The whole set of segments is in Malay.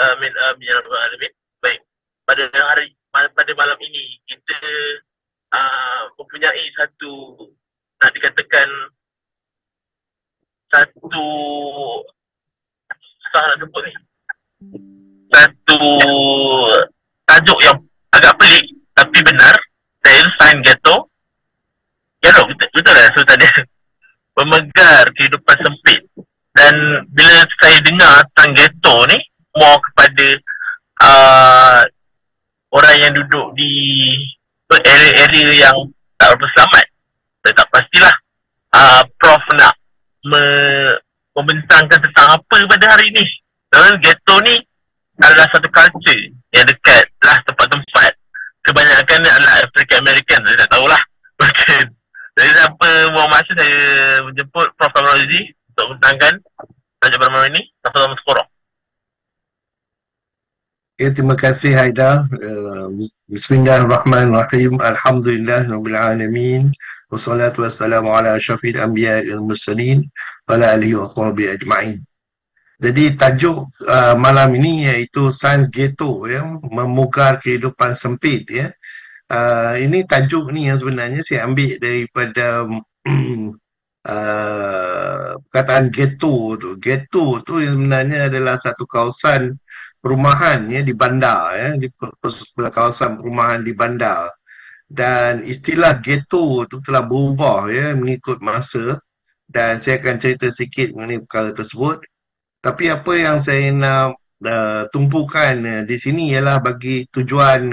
Amin amin ya rabbal alamin. Baik. Pada malam ini kita mempunyai satu, nak dikatakan satu, susah nak sebut ni, satu tajuk yang agak pelik tapi benar, iaitu San Ghetto. Ya dong, betul lah so tadi. Memegar kehidupan sempit. Dan bila saya dengar San Ghetto ni, more kepada orang yang duduk di area-area yang tak berapa selamat. Saya tak pastilah Prof nak membentangkan tentang apa pada hari ni. Dan ghetto ni adalah satu culture yang dekat lah tempat-tempat kebanyakan adalah African American. Saya tak tahulah. Jadi tanpa buang masa, saya menjemput Prof Kamarazi untuk membentangkan tajuk pada malam ini. Tafadhal Maskurah. Ya, terima kasih Haidar. Bismillahirrahmanirrahim. Alhamdulillahirabbil alamin. Wassalatu wassalamu ala asyrafil anbiya'i wal mursalin wa ala alihi wa sahbihi ajma'in. Jadi tajuk malam ini iaitu San Ghetto, ya, memugar kehidupan sempit, ya. Ini tajuk ni yang sebenarnya saya ambil daripada perkataan ghetto tu. Ghetto tu sebenarnya adalah satu kawasan perumahan, ya, di bandar, ya, di kawasan perumahan di bandar. Dan istilah ghetto tu telah berubah, ya, mengikut masa, dan saya akan cerita sikit mengenai perkara tersebut. Tapi apa yang saya nak tumpukan di sini ialah bagi tujuan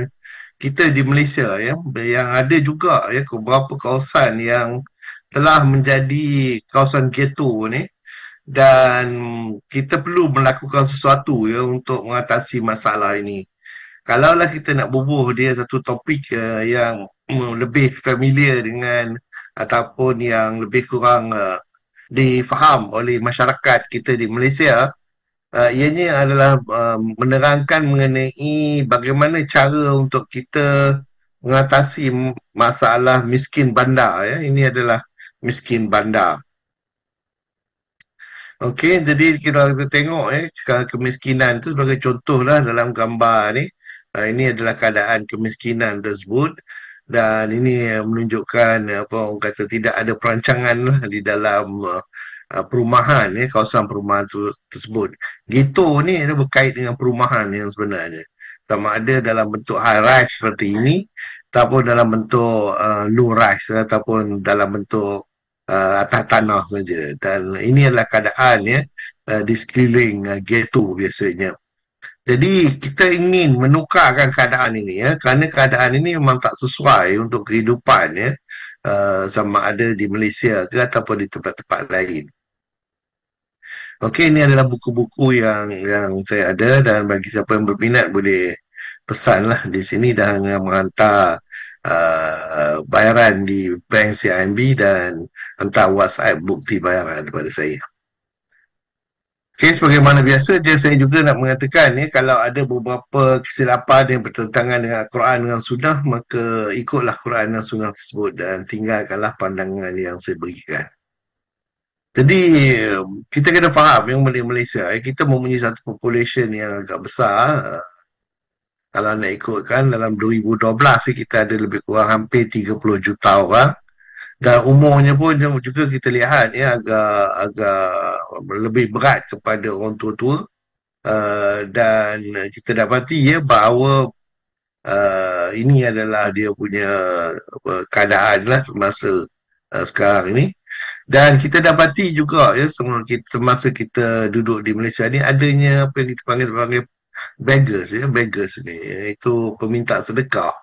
kita di Malaysia, ya, yang ada juga, ya, beberapa kawasan yang telah menjadi kawasan ghetto ni, dan kita perlu melakukan sesuatu, ya, untuk mengatasi masalah ini. Kalaulah kita nak bubuh dia satu topik yang lebih familiar dengan ataupun yang lebih kurang difaham oleh masyarakat kita di Malaysia, ianya adalah menerangkan mengenai bagaimana cara untuk kita mengatasi masalah miskin bandar, ya. Ini adalah miskin bandar. Okey, jadi kita tengok, kemiskinan tu sebagai contoh lah dalam gambar ni. Ini adalah keadaan kemiskinan tersebut, dan ini menunjukkan apa orang kata tidak ada perancangan lah di dalam perumahan, ya, kawasan perumahan tersebut. Ghetto ni berkait dengan perumahan yang sebenarnya, sama ada dalam bentuk high rise seperti ini ataupun dalam bentuk low rise ataupun dalam bentuk atas tanah saja. Dan ini adalah keadaan, ya, di sekeliling ghetto biasanya. Jadi kita ingin menukarkan keadaan ini, ya, kerana keadaan ini memang tak sesuai untuk kehidupan, ya, sama ada di Malaysia ke ataupun di tempat-tempat lain. Okey, ini adalah buku-buku yang saya ada, dan bagi siapa yang berminat boleh pesanlah di sini dan menghantar bayaran di bank CIMB dan hantar WhatsApp bukti bayaran kepada saya. Okey, sebagaimana biasa, saya juga nak mengatakan, ya, kalau ada beberapa kesilapan yang bertentangan dengan Al-Quran dan Sunnah, maka ikutlah Quran dan Sunnah tersebut dan tinggalkanlah pandangan yang saya berikan. Jadi kita kena faham yang Malaysia, kita mempunyai satu population yang agak besar. Kalau nak ikutkan dalam 2012 kita ada lebih kurang hampir 30 juta orang. Dan umurnya pun juga kita lihat, ya, agak lebih berat kepada orang tua-tua. Dan kita dapati, ya, bahawa ini adalah dia punya keadaan lah semasa sekarang ini. Dan kita dapati juga, ya, semasa kita duduk di Malaysia ni adanya apa yang kita panggil beggars, ya, beggars ni, iaitu peminta sedekah.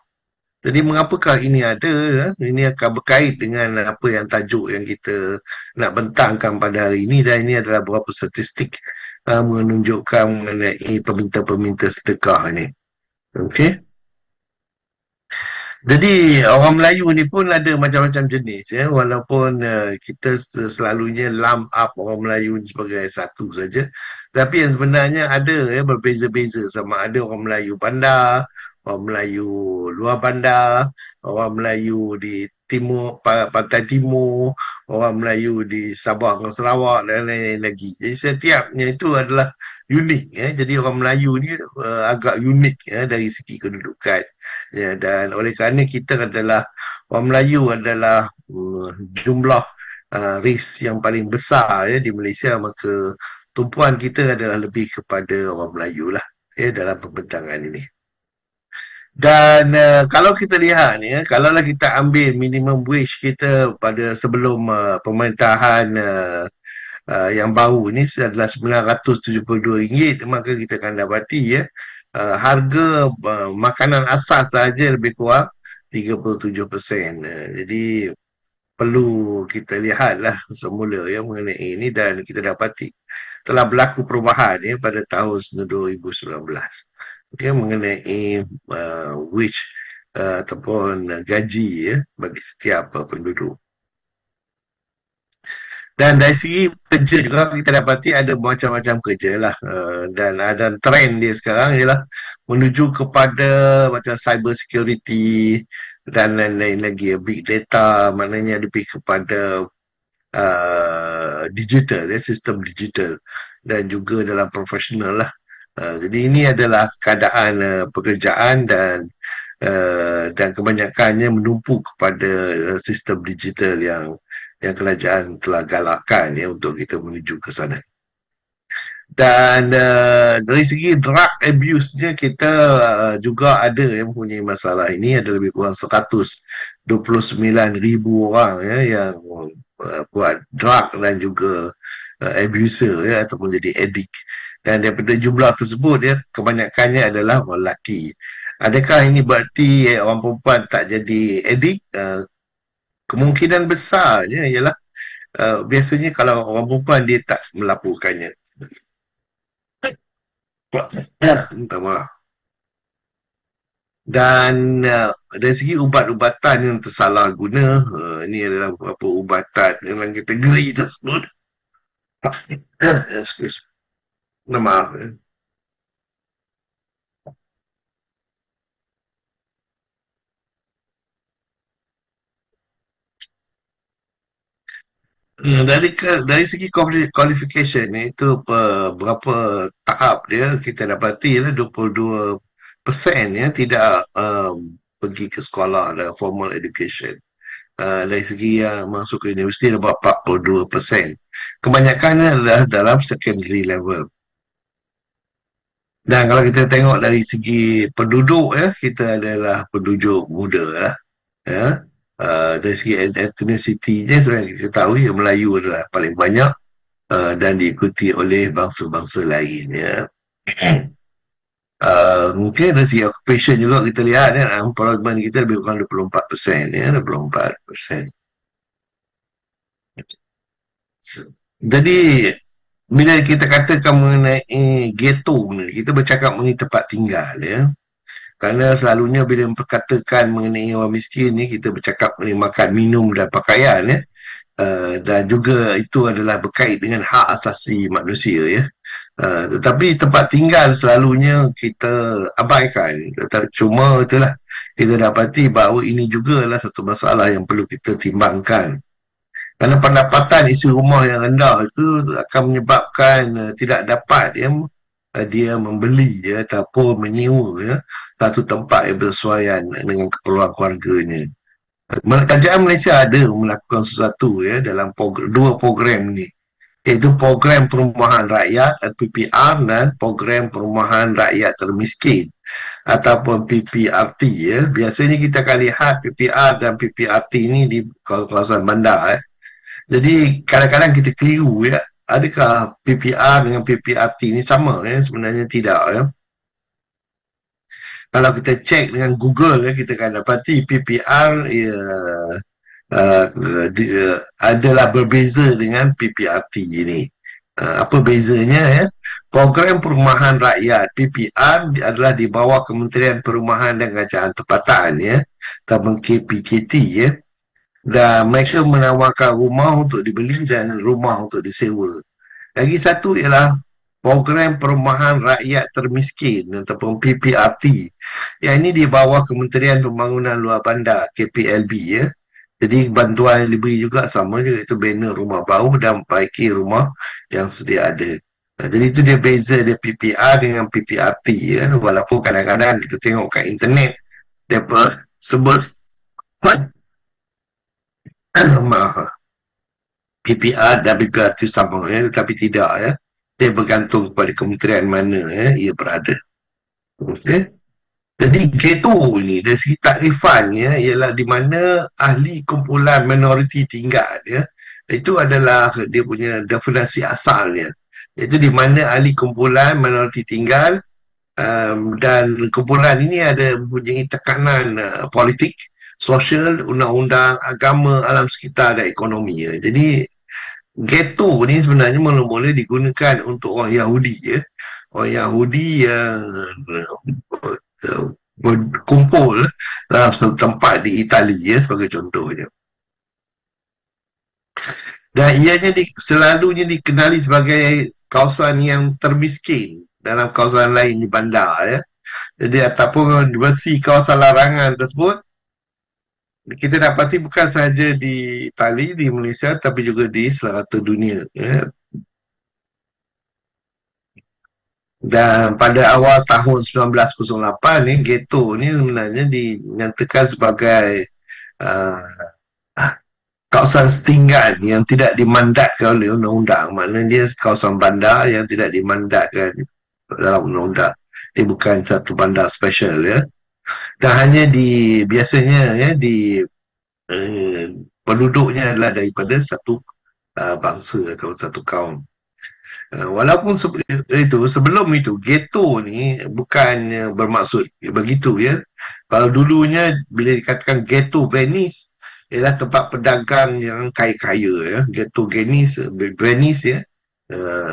Jadi mengapakah ini ada, ya? Ini akan berkait dengan apa yang tajuk yang kita nak bentangkan pada hari ini, dan ini adalah beberapa statistik menunjukkan mengenai peminta-peminta sedekah ni. Okey. Jadi orang Melayu ni pun ada macam-macam jenis, ya, walaupun kita selalunya lump up orang Melayu sebagai satu saja, tapi yang sebenarnya ada, ya, berbeza-beza, sama ada orang Melayu bandar, orang Melayu luar bandar, orang Melayu di timur, pantai timur, orang Melayu di Sabah dan Sarawak dan lain-lain lagi. Jadi setiapnya itu adalah unik ya. Jadi orang Melayu ni agak unik ya dari segi kedudukan. Ya, dan oleh kerana kita adalah orang Melayu adalah jumlah race yang paling besar ya di Malaysia, maka tumpuan kita adalah lebih kepada orang Melayu lah ya dalam pembentangan ini. Dan kalau kita lihat ni, kalaulah kita ambil minimum wage kita pada sebelum pemerintahan yang baru ni adalah RM972, maka kita akan dapati ya harga makanan asas saja lebih kurang 37%. Jadi perlu kita lihatlah semula ya mengenai ini, dan kita dapati telah berlaku perubahan ya pada tahun 2019. Okay, mengenai wage ataupun gaji ya bagi setiap penduduk. Dan dari segi kerja juga kita dapati ada macam-macam kerja lah, dan ada trend dia sekarang ialah menuju kepada macam cyber security dan lain-lain lagi, big data, maknanya lebih kepada digital ya, sistem digital, dan juga dalam profesional lah. Jadi ini adalah keadaan pekerjaan dan kebanyakannya menumpu kepada sistem digital yang kerajaan telah galakkan ya untuk kita menuju ke sana. Dan dari segi drug abuse-nya kita juga ada yang mempunyai masalah ini. Ada lebih kurang 129,000 orang ya yang buat drug dan juga abuser ya ataupun jadi addict. Dan daripada jumlah tersebut ya kebanyakannya adalah orang lelaki. Adakah ini berarti orang perempuan tak jadi addict? Kemungkinan besarnya ialah biasanya kalau orang perempuan dia tak melaporkannya. Minta maaf. Dan dari segi ubat-ubatan yang tersalah guna, ini adalah beberapa ubatan dalam kategori tersebut. Excuse. Minta maaf. Dari segi qualification itu berapa tahap dia kita dapati lah 22% ya tidak pergi ke sekolah dan formal education. Dari segi yang masuk ke universiti dapat 42%. Kebanyakannya adalah dalam secondary level. Dan kalau kita tengok dari segi penduduk ya, kita adalah penduduk muda lah ya. Dari segi ethnicity-nya sebenarnya kita ketahui Melayu adalah paling banyak dan diikuti oleh bangsa-bangsa lain ya. Mungkin dari segi occupation juga kita lihat ya, employment kita lebih kurang 24% ya, 24%. Jadi bila kita katakan mengenai ghetto, kita bercakap mengenai tempat tinggal ya. Kerana selalunya bila memperkatakan mengenai orang miskin ni, kita bercakap mengenai makan, minum dan pakaian ya. Dan juga itu adalah berkait dengan hak asasi manusia ya. Tetapi tempat tinggal selalunya kita abaikan. Cuma itulah kita dapati bahawa ini juga adalah satu masalah yang perlu kita timbangkan. Kerana pendapatan isi rumah yang rendah itu akan menyebabkan tidak dapat ya, dia membeli ya, ataupun menyewa ya, satu tempat yang bersesuaian dengan keperluan keluarganya. Kerajaan Malaysia ada melakukan sesuatu ya dalam dua program ni, iaitu program perumahan rakyat PPR dan program perumahan rakyat termiskin ataupun PPRT ya. Biasanya kita akan lihat PPR dan PPRT ni di kawasan bandar. Jadi kadang-kadang kita keliru ya, adakah PPR dengan PPRT ni sama ya? Sebenarnya tidak ya. Kalau kita cek dengan Google ya, kita akan dapati PPR ya, adalah berbeza dengan PPRT ini. Apa bezanya ya? Program Perumahan Rakyat PPR adalah di bawah Kementerian Perumahan dan Kerajaan Tempatan ya, ataupun KPKT ya. Dan mereka menawarkan rumah untuk dibeli dan rumah untuk disewa. Lagi satu ialah program perumahan rakyat termiskin ataupun PPRT. Yang ini di bawah Kementerian Pembangunan Luar Bandar KPLB ya. Jadi bantuan yang diberi juga sama je, itu banner rumah baru dan perbaiki rumah yang sedia ada. Jadi itu dia beza dia PPR dengan PPRT kan. Walaupun kadang-kadang kita tengok kat internet dia sebut maaf, PPR dan PPRT sama ya, tetapi tidak ya. Dia bergantung kepada kementerian mana ya ia berada. Okey. Jadi ghetto ni dari segi takrifannya ialah di mana ahli kumpulan minoriti tinggal ya. Itu adalah dia punya definisi asalnya. Iaitu di mana ahli kumpulan minoriti tinggal, dan kumpulan ini ada mempunyai tekanan politik, sosial, undang-undang, agama, alam sekitar dan ekonomi ya. Jadi ghetto ni sebenarnya mula-mula digunakan untuk orang Yahudi ya. Orang Yahudi yang berkumpul dalam satu tempat di Itali ya, sebagai contohnya. Dan ianya selalunya dikenali sebagai kawasan yang termiskin dalam kawasan lain di bandar ya. Jadi ataupun versi kawasan larangan tersebut kita dapati bukan sahaja di Itali, di Malaysia, tapi juga di seluruh dunia ya. Dan pada awal tahun 1908 ni, ghetto ni sebenarnya dinyatakan sebagai kawasan setinggan yang tidak dimandatkan oleh undang-undang. Maknanya dia kawasan bandar yang tidak dimandatkan dalam undang-undang. Dia bukan satu bandar special ya. Dan hanya biasanya ya penduduknya adalah daripada satu bangsa atau satu kaum. Walaupun sebelum itu ghetto ni bukan bermaksud begitu ya. Kalau dulunya bila dikatakan ghetto Venice ialah tempat pedagang yang kaya-kaya ya. Ghetto Venice ya,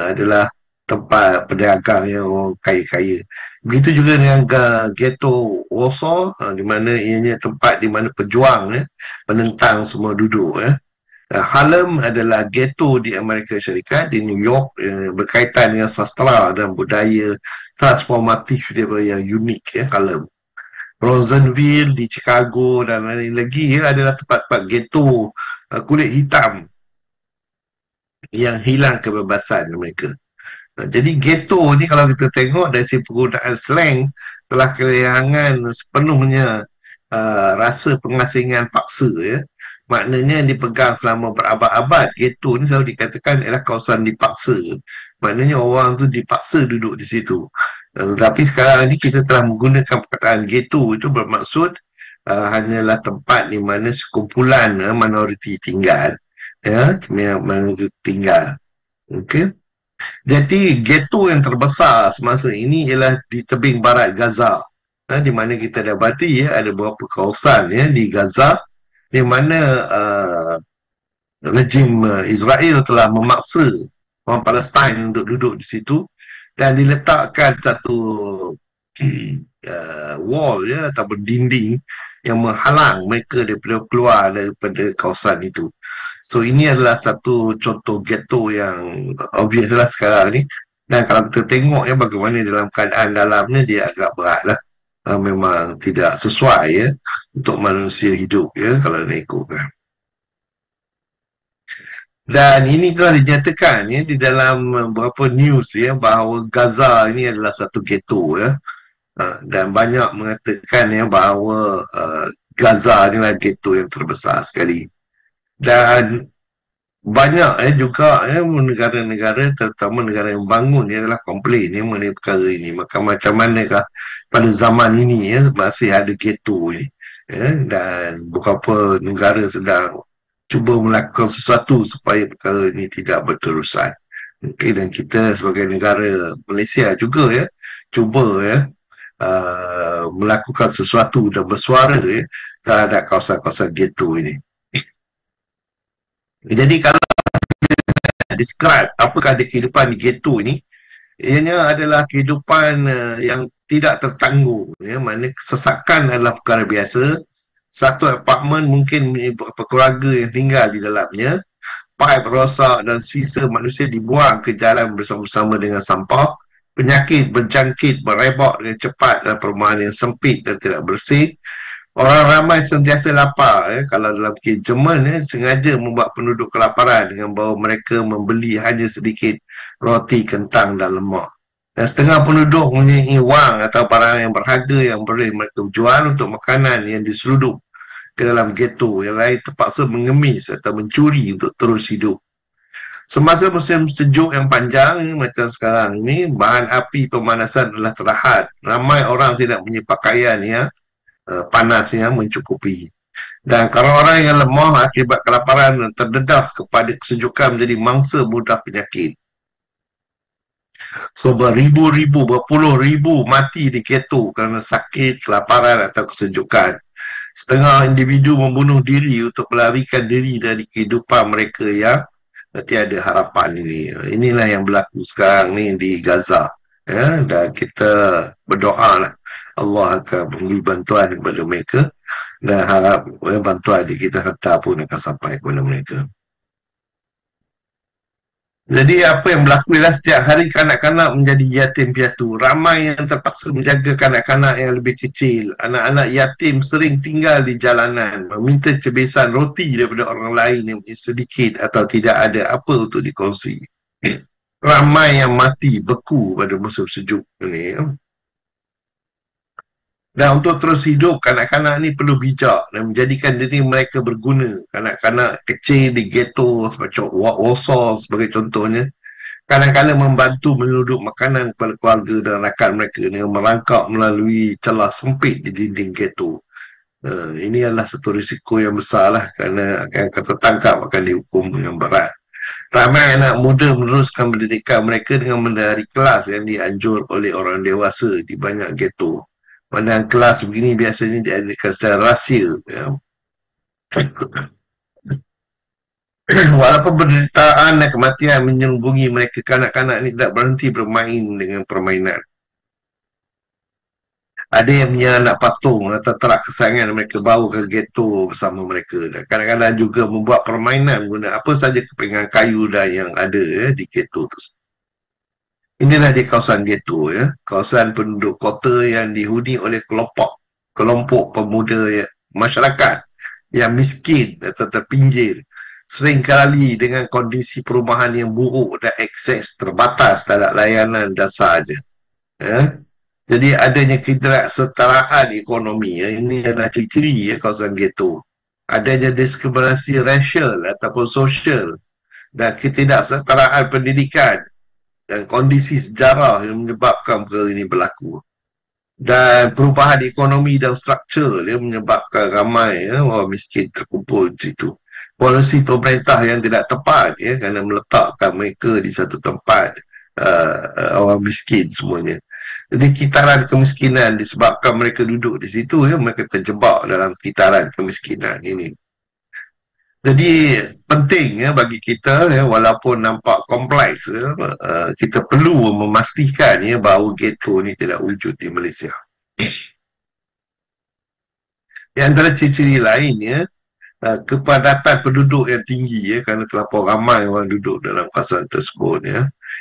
adalah tempat pedagang yang kaya-kaya. Begitu juga dengan ghetto Warsaw, di mana ianya tempat di mana pejuang ya, penentang semua duduk ya. Harlem adalah ghetto di Amerika Syarikat, di New York, berkaitan dengan sastra dan budaya transformatif dia yang unik ya, Harlem. Rosenville di Chicago dan lain lagi ya, adalah tempat-tempat ghetto kulit hitam yang hilang kebebasan mereka. Jadi ghetto ni kalau kita tengok dari segi penggunaan slang telah kehilangan sepenuhnya rasa pengasingan paksa ya. Maknanya yang dipegang selama berabad-abad, ghetto ni selalu dikatakan ialah kawasan dipaksa. Maknanya orang tu dipaksa duduk di situ. Tapi sekarang ni kita telah menggunakan perkataan ghetto itu bermaksud hanyalah tempat di mana sekumpulan minoriti tinggal. Ya, minoriti tinggal. Okey. Jadi ghetto yang terbesar semasa ini ialah di tebing barat Gaza. Di mana kita dapati ya, ada beberapa kawasan ya di Gaza di mana rejim Israel telah memaksa orang Palestin untuk duduk di situ dan diletakkan satu wall ya, ataupun dinding yang menghalang mereka daripada keluar daripada kawasan itu. So ini adalah satu contoh ghetto yang obvious lah sekarang ni. Dan kalau kita tengok ya bagaimana dalam keadaan dalamnya, dia agak berat lah. Memang tidak sesuai ya untuk manusia hidup ya kalau nak ikutkan. Dan ini telah dinyatakan ya di dalam beberapa news ya bahawa Gaza ini adalah satu ghetto ya. Dan banyak mengatakan ya bahawa Gaza inilah ghetto yang terbesar sekali. Dan banyak juga negara-negara, terutama negara yang bangun ni adalah komplain mengenai perkara ini. Maka macam manakah pada zaman ini ya masih ada ghetto ni ya, dan beberapa negara sedang cuba melakukan sesuatu supaya perkara ini tidak berterusan. Okay, dan kita sebagai negara Malaysia juga ya cuba ya melakukan sesuatu dan bersuara ya terhadap kawasan-kawasan ghetto ini. Jadi kalau describe apakah ada kehidupan di ghetto ini, ianya adalah kehidupan yang tidak tertanggung ya, maknanya kesesakan adalah perkara biasa. Satu apartmen mungkin beberapa keluarga yang tinggal di dalamnya, paip rosak dan sisa manusia dibuang ke jalan bersama-sama dengan sampah. Penyakit berjangkit merebak dengan cepat dalam perumahan yang sempit dan tidak bersih. Orang ramai sentiasa lapar. Kalau dalam kes Jerman, sengaja membuat penduduk kelaparan dengan bahawa mereka membeli hanya sedikit roti, kentang dan lemak. Dan setengah penduduk mempunyai wang atau barang yang berharga yang boleh mereka jual untuk makanan yang diseludup ke dalam ghetto. Yang lain terpaksa mengemis atau mencuri untuk terus hidup. Semasa musim sejuk yang panjang macam sekarang ni, bahan api pemanasan adalah terhad. Ramai orang tidak punya pakaian yang panas yang mencukupi. Dan kalau orang yang lemah akibat kelaparan dan terdedah kepada kesejukan menjadi mangsa mudah penyakit. So beribu-ribu, berpuluh ribu mati di ghetto kerana sakit, kelaparan atau kesejukan. Setengah individu membunuh diri untuk melarikan diri dari kehidupan mereka yang tiada harapan ini. Inilah yang berlaku sekarang ni di Gaza. Dan kita berdoa lah Allah akan memberi bantuan kepada mereka dan harap bantuan yang kita hantar pun akan sampai kepada mereka. Jadi apa yang berlaku ialah setiap hari kanak-kanak menjadi yatim piatu. Ramai yang terpaksa menjaga kanak-kanak yang lebih kecil. Anak-anak yatim sering tinggal di jalanan, meminta cebisan roti daripada orang lain yang sedikit atau tidak ada apa untuk dikongsi. Ramai yang mati beku pada musim sejuk ini. Dan untuk terus hidup, kanak-kanak ni perlu bijak dan menjadikan diri mereka berguna. Kanak-kanak kecil di ghetto macam Warsaw sebagai contohnya, kadang-kadang membantu menyelundup makanan kepada keluarga dan rakan mereka dengan merangkak melalui celah sempit di dinding ghetto. Ini adalah satu risiko yang besar lah kerana akan tertangkap akan dihukum yang berat. Ramai anak muda meneruskan pendidikan mereka dengan mendahari kelas yang dianjur oleh orang dewasa di banyak ghetto. Padahal kelas begini biasanya diadakan secara rahsia. Ya. Walaupun penderitaan dan kematian menyelubungi mereka, kanak-kanak ini tidak berhenti bermain dengan permainan. Ada yang punya anak patung atau terak kesayangan mereka bawa ke ghetto bersama mereka. Dan kadang-kadang juga membuat permainan guna apa saja kepingan kayu dan yang ada di ghetto tersebut. Inilah di kawasan ghetto, kawasan penduduk kota yang dihuni oleh kelompok pemuda masyarakat yang miskin atau terpinggir, seringkali dengan kondisi perumahan yang buruk dan akses terbatas terhadap layanan dasar saja. Jadi adanya ketidaksetaraan ekonomi, ini adalah ciri-ciri kawasan ghetto. Adanya diskriminasi rasial ataupun sosial dan ketidaksetaraan pendidikan dan kondisi sejarah yang menyebabkan perkara ini berlaku. Dan perubahan ekonomi dan struktur yang menyebabkan ramai orang miskin terkumpul di situ. Polisi pemerintah yang tidak tepat kerana meletakkan mereka di satu tempat orang miskin semuanya. Jadi kitaran kemiskinan disebabkan mereka duduk di situ, mereka terjebak dalam kitaran kemiskinan ini. Jadi penting bagi kita walaupun nampak kompleks kita perlu memastikan bahawa ghetto ni tidak wujud di Malaysia. Di antara ciri-ciri lain kepadatan penduduk yang tinggi kerana terlampau ramai orang duduk dalam kawasan tersebut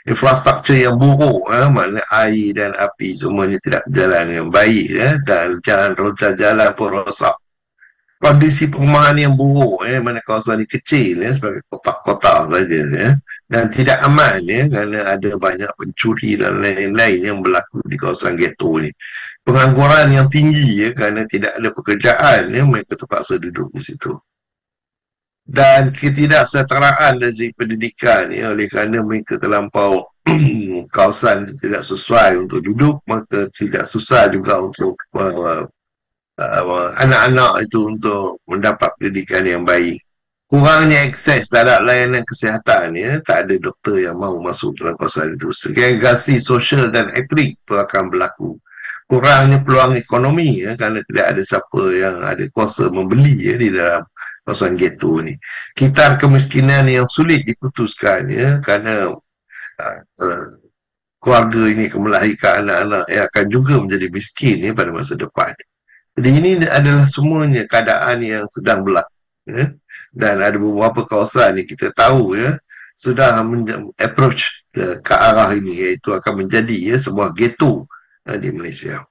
infrastruktur yang buruk maknanya air dan api semuanya tidak berjalan dengan baik dan jalan pun rosak. Kondisi perumahan yang buruk mana kawasan ini kecil sebagai kotak-kotak saja dan tidak aman kerana ada banyak pencuri dan lain-lain yang berlaku di kawasan ghetto ni. Pengangguran yang tinggi kerana tidak ada pekerjaan mereka terpaksa duduk di situ. Dan ketidaksetaraan dari pendidikan oleh kerana mereka terlampau kawasan tidak sesuai untuk duduk, maka tidak susah juga untuk anak-anak itu untuk mendapat pendidikan yang baik. Kurangnya akses terhadap layanan kesihatan tak ada doktor yang mahu masuk dalam kawasan itu. Segregasi sosial dan etnik pun akan berlaku. Kurangnya peluang ekonomi kerana tidak ada siapa yang ada kuasa membeli di dalam kawasan ghetto ni. Kitar kemiskinan yang sulit diputuskan kerana keluarga ini akan melahirkan anak-anak yang akan juga menjadi miskin pada masa depan. Jadi ini adalah semuanya keadaan yang sedang berlaku. Dan ada beberapa kawasan yang kita tahu sudah approach ke arah ini, iaitu akan menjadi sebuah ghetto di Malaysia.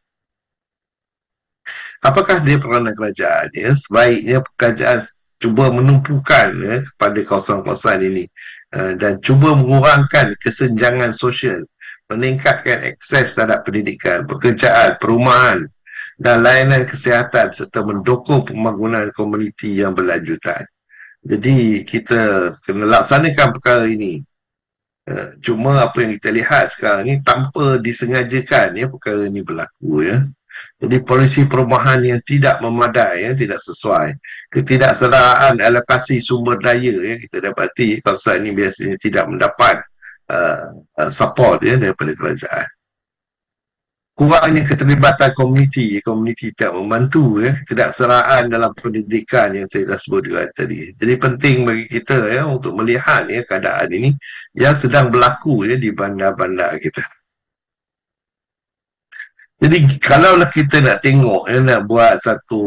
Apakah dia peranan kerajaan? Ya, sebaiknya kerajaan cuba menumpukan kepada kawasan-kawasan ini dan cuba mengurangkan kesenjangan sosial, meningkatkan akses terhadap pendidikan, pekerjaan, perumahan dan layanan kesihatan serta mendukung pembangunan komuniti yang berlanjutan. Jadi kita kena laksanakan perkara ini. Cuma apa yang kita lihat sekarang ni tanpa disengajakan perkara ini berlaku Jadi polisi perumahan yang tidak memadai tidak sesuai. Ketidakseraan alokasi sumber daya kita dapati kawasan ini biasanya tidak mendapat support daripada kerajaan. Kurangnya keterlibatan komuniti tak membantu ketidakseraan dalam pendidikan yang saya dah sebut juga tadi. Jadi penting bagi kita untuk melihat keadaan ini yang sedang berlaku di bandar-bandar kita. Jadi kalaulah kita nak tengok nak buat satu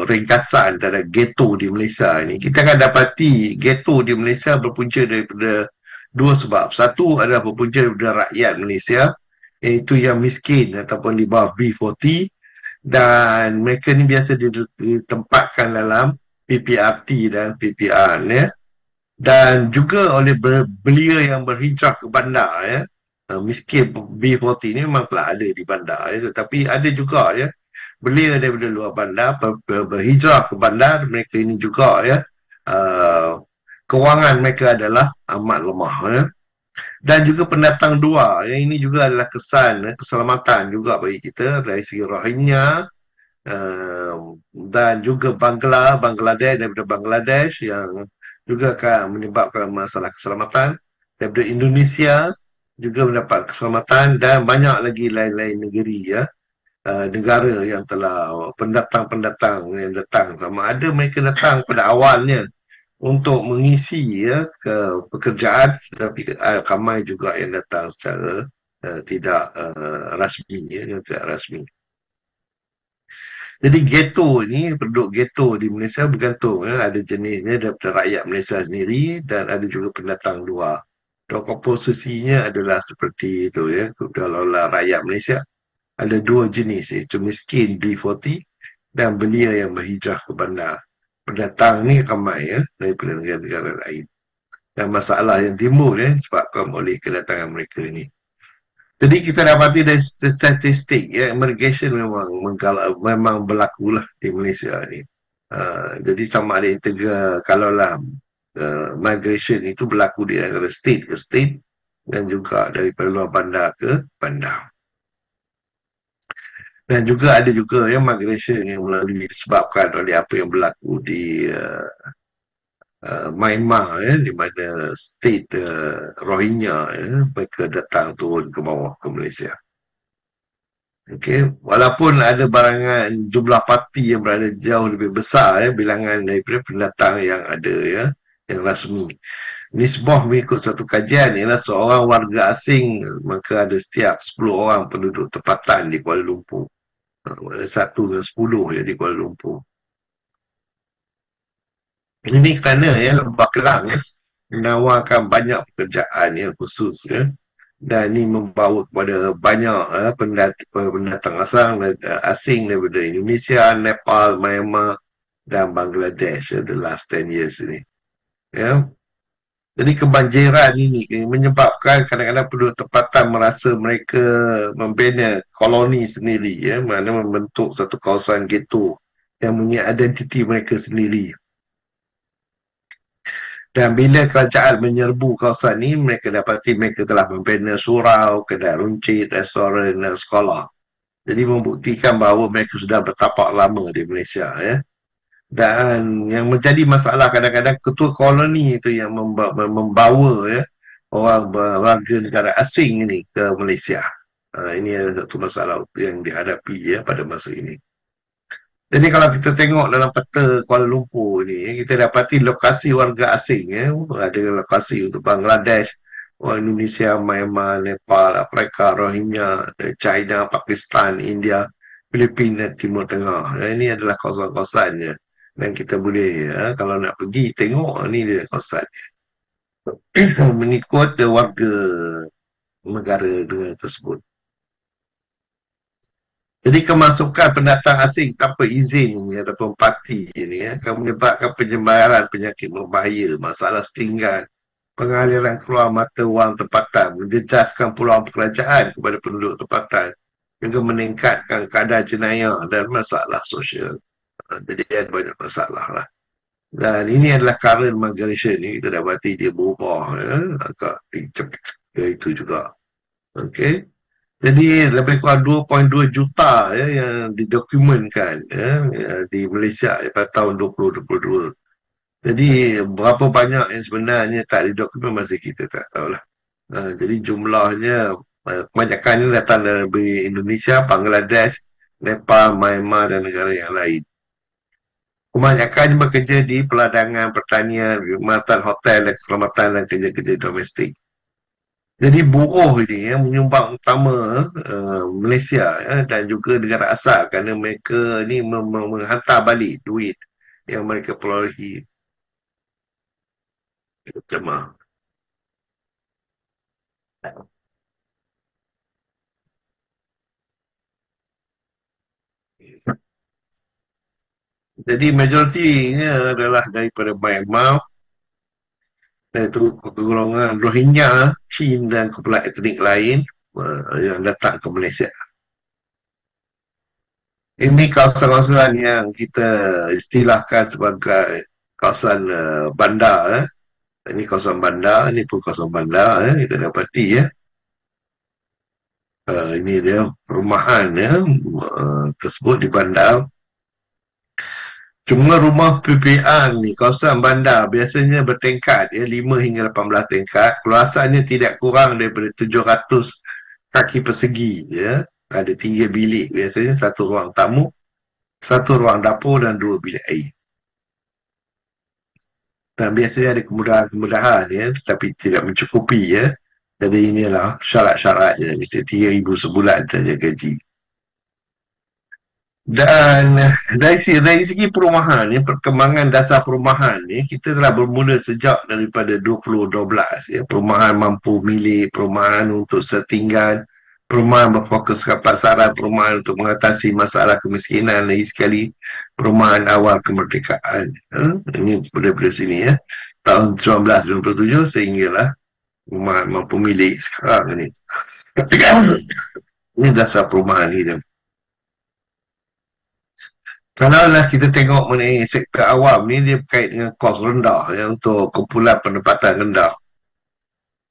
ringkasan terhadap ghetto di Malaysia ini, kita akan dapati ghetto di Malaysia berpunca daripada dua sebab. Satu adalah berpunca daripada rakyat Malaysia, iaitu yang miskin ataupun di bawah B40, dan mereka ni biasa ditempatkan dalam PPRT dan PPR dan juga oleh belia yang berhijrah ke bandar miskin B40 ni memang telah ada di bandar tetapi ada juga belia daripada luar bandar berhijrah ke bandar. Mereka ini juga kewangan mereka adalah amat lemah dan juga pendatang dua ini juga adalah kesan keselamatan juga bagi kita dari segi Rohingya dan juga Bangladesh daripada Bangladesh yang juga akan menyebabkan masalah keselamatan. Daripada Indonesia juga mendapat keselamatan dan banyak lagi lain-lain negeri negara yang telah pendatang-pendatang yang datang, sama ada mereka datang pada awalnya untuk mengisi ke pekerjaan, tetapi ramai juga yang datang secara tidak rasmi tidak rasmi. Jadi ghetto ni, penduduk ghetto di Malaysia bergantung ada jenisnya daripada rakyat Malaysia sendiri dan ada juga pendatang luar. Dan komposisinya adalah seperti itu kalau rakyat Malaysia ada dua jenis iaitu miskin B40 dan belia yang berhijrah ke bandar. Pendatang ni ramai daripada negara-negara lain. Dan masalah yang timbul disebabkan oleh kedatangan mereka ni. Jadi kita dapati dari statistik immigration memang berlaku lah di Malaysia ni. Jadi sama ada kalaulah migration itu berlaku di antara state ke state dan juga daripada luar bandar ke bandar. Dan juga ada juga migration yang melalui disebabkan oleh apa yang berlaku di Myanmar di mana state Rohingya mereka datang turun ke bawah ke Malaysia. Walaupun ada barangan jumlah parti yang berada jauh lebih besar bilangan daripada pendatang yang ada yang rasmi. Nisbah mengikut satu kajian ialah seorang warga asing maka ada setiap 10 orang penduduk tempatan di Kuala Lumpur. Ada 1 dan 10 di Kuala Lumpur. Ini kerana Lembah Kelang menawarkan banyak pekerjaan khusus dan ini membawa kepada banyak pendatang asing daripada Indonesia, Nepal, Myanmar dan Bangladesh the last 10 years ini. Jadi kebanjiran ini menyebabkan kadang-kadang penduduk tempatan merasa mereka membina koloni sendiri mana membentuk satu kawasan ghetto yang punya identiti mereka sendiri. Dan bila kerajaan menyerbu kawasan ini, mereka dapati mereka telah membina surau, kedai runcit, restoran dan sekolah. Jadi membuktikan bahawa mereka sudah bertapak lama di Malaysia Dan yang menjadi masalah kadang-kadang ketua koloni itu yang membawa orang warga negara asing ini ke Malaysia. Ini adalah satu masalah yang dihadapi pada masa ini. Jadi kalau kita tengok dalam peta Kuala Lumpur ni, kita dapati lokasi warga asing ada lokasi untuk Bangladesh, orang Indonesia, Myanmar, Nepal, Afrika, Rohingya, China, Pakistan, India, Filipina dan Timur Tengah. Ini adalah kawasan-kawasannya. Dan kita boleh kalau nak pergi tengok ni dia kawasan mengikut warga negara tersebut. Jadi kemasukan pendatang asing tanpa izin ini ataupun parti ini akan menyebabkan penyebaran penyakit berbahaya, masalah setinggan, pengaliran keluar mata wang tempatan, menjejaskan peluang pekerjaan kepada penduduk tempatan, juga meningkatkan kadar jenayah dan masalah sosial. Jadi ada banyak masalah lah. Dan ini adalah current migration ni, kita dapati dia berubah agak cepat itu juga. Okey. Jadi lebih kurang 2.2 juta yang didokumentkan di Malaysia pada tahun 2022. Jadi berapa banyak yang sebenarnya tak didokumen masih kita tak tahulah. Jadi jumlahnya kebanyakannya datang dari Indonesia, Bangladesh, Nepal, Myanmar dan negara yang lain. Kebanyakan bekerja di peladangan, pertanian, perkhidmatan, hotel dan keselamatan dan kerja-kerja domestik. Jadi buruh ini menyumbang utama Malaysia dan juga negara asal kerana mereka ni menghantar balik duit yang mereka perolehi. Jemaah. Jadi majoritinya adalah daripada Myanmar, iaitu golongan Rohingya, Chin dan kumpulan etnik lain yang datang ke Malaysia. Ini kawasan-kawasan yang kita istilahkan sebagai kawasan bandar. Ini kawasan bandar, ini pun kawasan bandar kita dapati ini dia perumahan tersebut di bandar. Cuma rumah PPR ni, kawasan bandar biasanya bertingkat 5 hingga 18 tingkat. Luasannya tidak kurang daripada 700 kaki persegi Ada 3 bilik biasanya, 1 ruang tamu, 1 ruang dapur dan 2 bilik air. Dan biasanya ada kemudahan-kemudahan tetapi tidak mencukupi Jadi inilah syarat-syaratnya, mesti 3,000 sebulan saja gaji. Dan dari segi perumahan perkembangan dasar perumahan kita telah bermula sejak daripada 2012 perumahan mampu milik, perumahan untuk setinggan, perumahan berfokus ke pasaran, perumahan untuk mengatasi masalah kemiskinan, lagi sekali perumahan awal kemerdekaan. Ini daripada sini tahun 1927 sehinggalah perumahan mampu milik sekarang ini. Ini dasar perumahan ini. Kalaulah kita tengok mengenai sektor awam ni, dia berkait dengan kos rendah untuk kumpulan pendapatan rendah.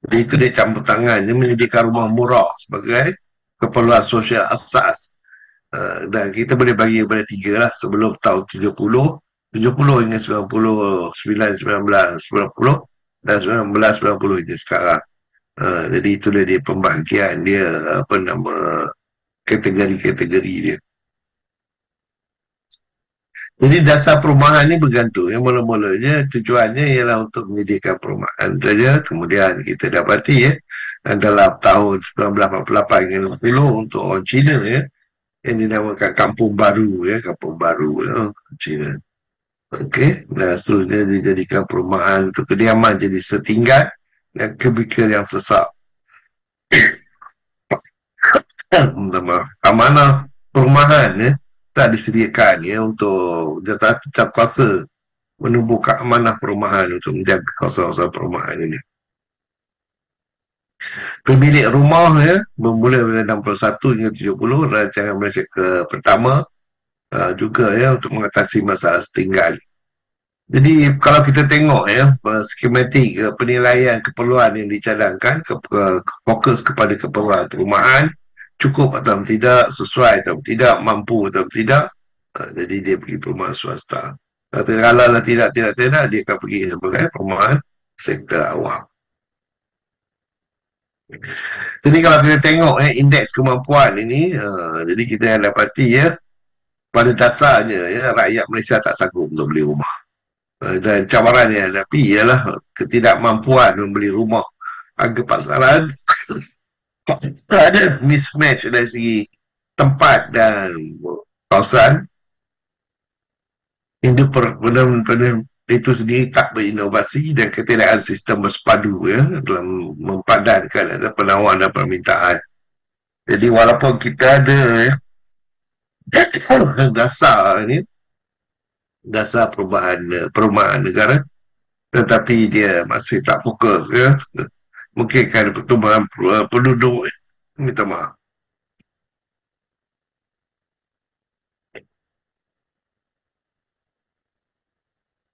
Jadi itu dia campur tangan, dia menyediakan rumah murah sebagai keperluan sosial asas. Dan kita boleh bagi kepada 3 lah sebelum tahun 70 hingga 99, 1990 dan 1990 hingga sekarang. Jadi itulah dia pembahagian dia, kategori-kategori dia. Jadi dasar perumahan ni bergantung. Yang mula-mulanya tujuannya ialah untuk menyediakan perumahan saja. Kemudian kita dapati dalam tahun 1948 hingga 60 untuk orang Cina yang dinamakan Kampung Baru Kampung Baru Cina. Okey, dan seterusnya dijadikan perumahan untuk kediaman jadi setingkat dan kubikel yang sesak. Amanah perumahan tak disediakan untuk jabatan kuasa menumbuh keamanan perumahan untuk menjaga kawasan-kawasan perumahan ini. Pemilik rumah bermula dari 61 hingga 70 rancangan Malaysia pertama juga untuk mengatasi masalah setinggal. Jadi kalau kita tengok skematik penilaian keperluan yang dicadangkan fokus kepada keperluan perumahan, cukup atau tidak, sesuai atau tidak, mampu atau tidak, jadi dia pergi perumahan swasta. Kalau tidak, dia akan pergi sebagai perumahan sektor awam. Jadi kalau kita tengok indeks kemampuan ini, jadi kita dapati pada dasarnya rakyat Malaysia tak sanggup untuk beli rumah. Dan cabaran yang hadapi ialah ketidakmampuan membeli rumah. Harga pasaran ada mismatch dari segi tempat dan kawasan. Itu benar-benar itu sendiri tak berinovasi dan ketiadaan sistem bersepadu dalam mempadankan ada penawaran dan permintaan. Jadi walaupun kita ada dasar ni, dasar perumahan negara, tetapi dia masih tak fokus ya. Mungkin kerana pertumbuhan penduduk, minta maaf.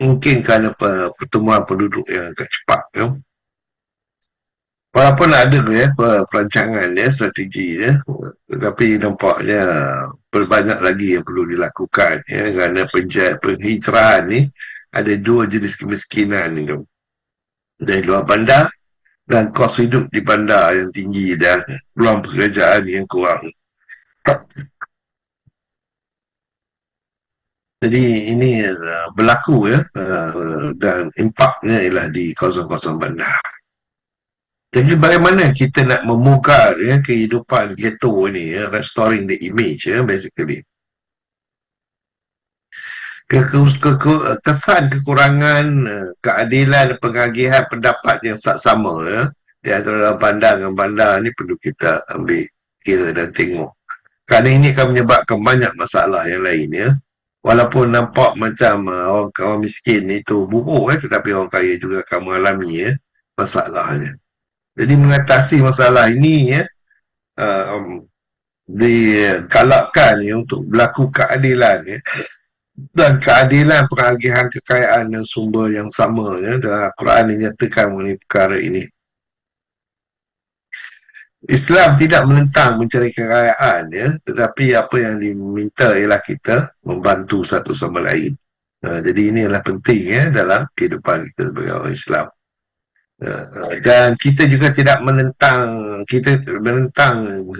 Mungkin kerana pertumbuhan penduduk yang agak cepat ya. Walaupun ada ya perancangan dia, strategi dia, tetapi nampaknya berbanyak lagi yang perlu dilakukan ya, kerana penghijrahan ni ada dua jenis kemiskinan ni tu. Dari luar bandar dan kos hidup di bandar yang tinggi dan peluang pekerjaan yang kurang. Jadi ini berlaku ya, dan impaknya ialah di kawasan-kawasan bandar. Jadi bagaimana kita nak memukar ya, kehidupan ghetto ni ya, restoring the image ya, basically. Kesan kekurangan keadilan pengagihan pendapat yang tak sama ya, di antara bandar dengan bandar ni perlu kita ambil kira dan tengok. Kerana ini akan menyebabkan banyak masalah yang lain ya. Walaupun nampak macam orang miskin itu buruk tetapi orang kaya juga akan mengalami ya masalahnya. Jadi mengatasi masalah ini ya, digalakkan ya, untuk berlaku keadilan ya, dan keadilan pengagihan kekayaan dan sumber yang sama ya, dalam Al-Quran dinyatakan mengenai perkara ini. Islam tidak menentang mencari kekayaan ya, tetapi apa yang diminta ialah kita membantu satu sama lain. Jadi ini adalah penting ya dalam kehidupan kita sebagai orang Islam. Dan kita juga tidak menentang,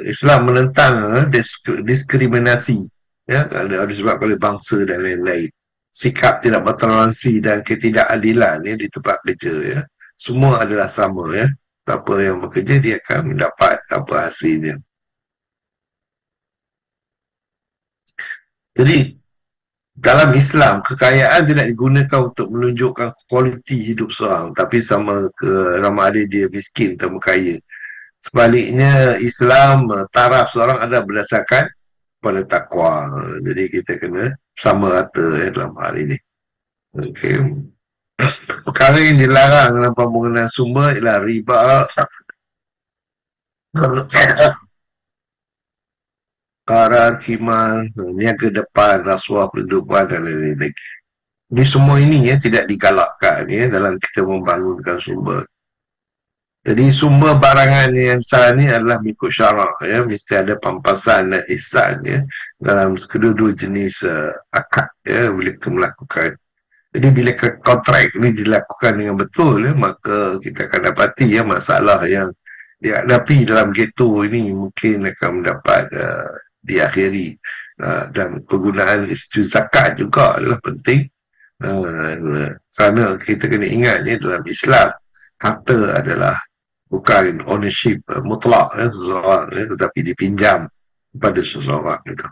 Islam menentang diskriminasi ya, disebabkan oleh bangsa dan lain-lain. Sikap tidak bertoleransi dan ketidakadilan ya, di tempat kerja ya, semua adalah sama ya. Siapa yang bekerja dia akan mendapat apa hasilnya. Jadi dalam Islam, kekayaan tidak digunakan untuk menunjukkan kualiti hidup seorang, tapi sama ada dia miskin atau kaya. Sebaliknya, Islam taraf seorang adalah berdasarkan pada takwa. Jadi kita kena sama rata dalam hal ini. Okey. Perkara yang dilarang dalam pembangunan sumber ialah riba, karar, khimar, niaga depan, rasuah pendudukan dan lain-lain. Ini semua ini ya tidak digalakkan ya dalam kita membangunkan sumber. Jadi sumber barangan yang sah ni adalah mengikut syarak ya, mesti ada pampasan dan ihsan ya dalam kedua-dua jenis akad ya bila kita melakukan. Jadi bila kontrak ini dilakukan dengan betul ya, maka kita akan dapati ya masalah yang dihadapi dalam ghetto ini mungkin akan mendapat diakhiri. Dan penggunaan istilah zakat juga adalah penting, kerana kita kena ingat ya, dalam Islam harta adalah bukan ownership mutlak ya, seseorang ya, tetapi dipinjam kepada seseorang itu.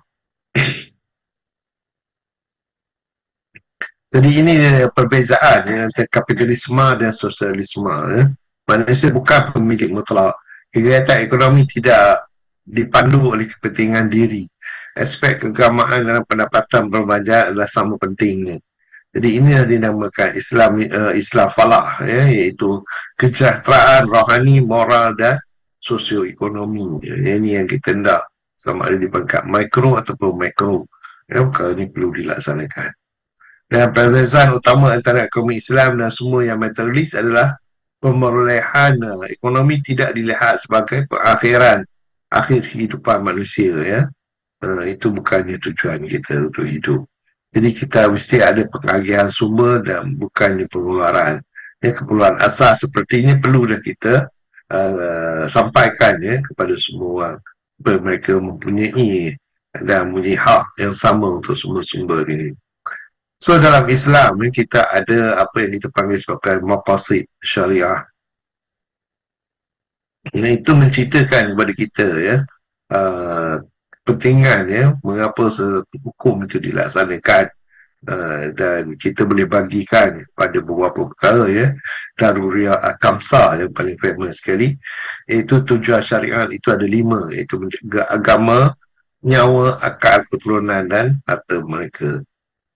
Jadi ini perbezaan ya, antara kapitalisme dan sosialisme ya. Manusia bukan pemilik mutlak. Kegiatan ekonomi tidak dipandu oleh kepentingan diri. Aspek keagamaan dalam pendapatan berbelanja adalah sama pentingnya. Jadi inilah dinamakan Islam falah ya, iaitu kesejahteraan rohani, moral dan sosioekonomi. Ya, ini yang kita hendak sama ada di pangkat mikro ataupun makro. Ya, perkara ini perlu dilaksanakan. Dan perbezaan utama antara ekonomi Islam dan semua yang materialis adalah pemerolehan ekonomi tidak dilihat sebagai akhir kehidupan manusia ya. Itu bukannya tujuan kita untuk hidup. Jadi kita mesti ada pengagihan sumber dan bukannya pengeluaran. Ya, keperluan asas sepertinya perlu dah kita sampaikan ya kepada semua orang, supaya mereka mempunyai dan mempunyai hak yang sama untuk semua sumber ini. So dalam Islam ni kita ada apa yang kita panggil sebagai maqasid syariah. Itu menceritakan kepada kita ya kepentingan ya mengapa hukum itu dilaksanakan, dan kita boleh bagikan pada beberapa perkara ya. Daruriyah Kamsa yang paling famous sekali, iaitu tujuan syariat itu ada 5, iaitu menjaga agama, nyawa, akal, keturunan dan harta mereka.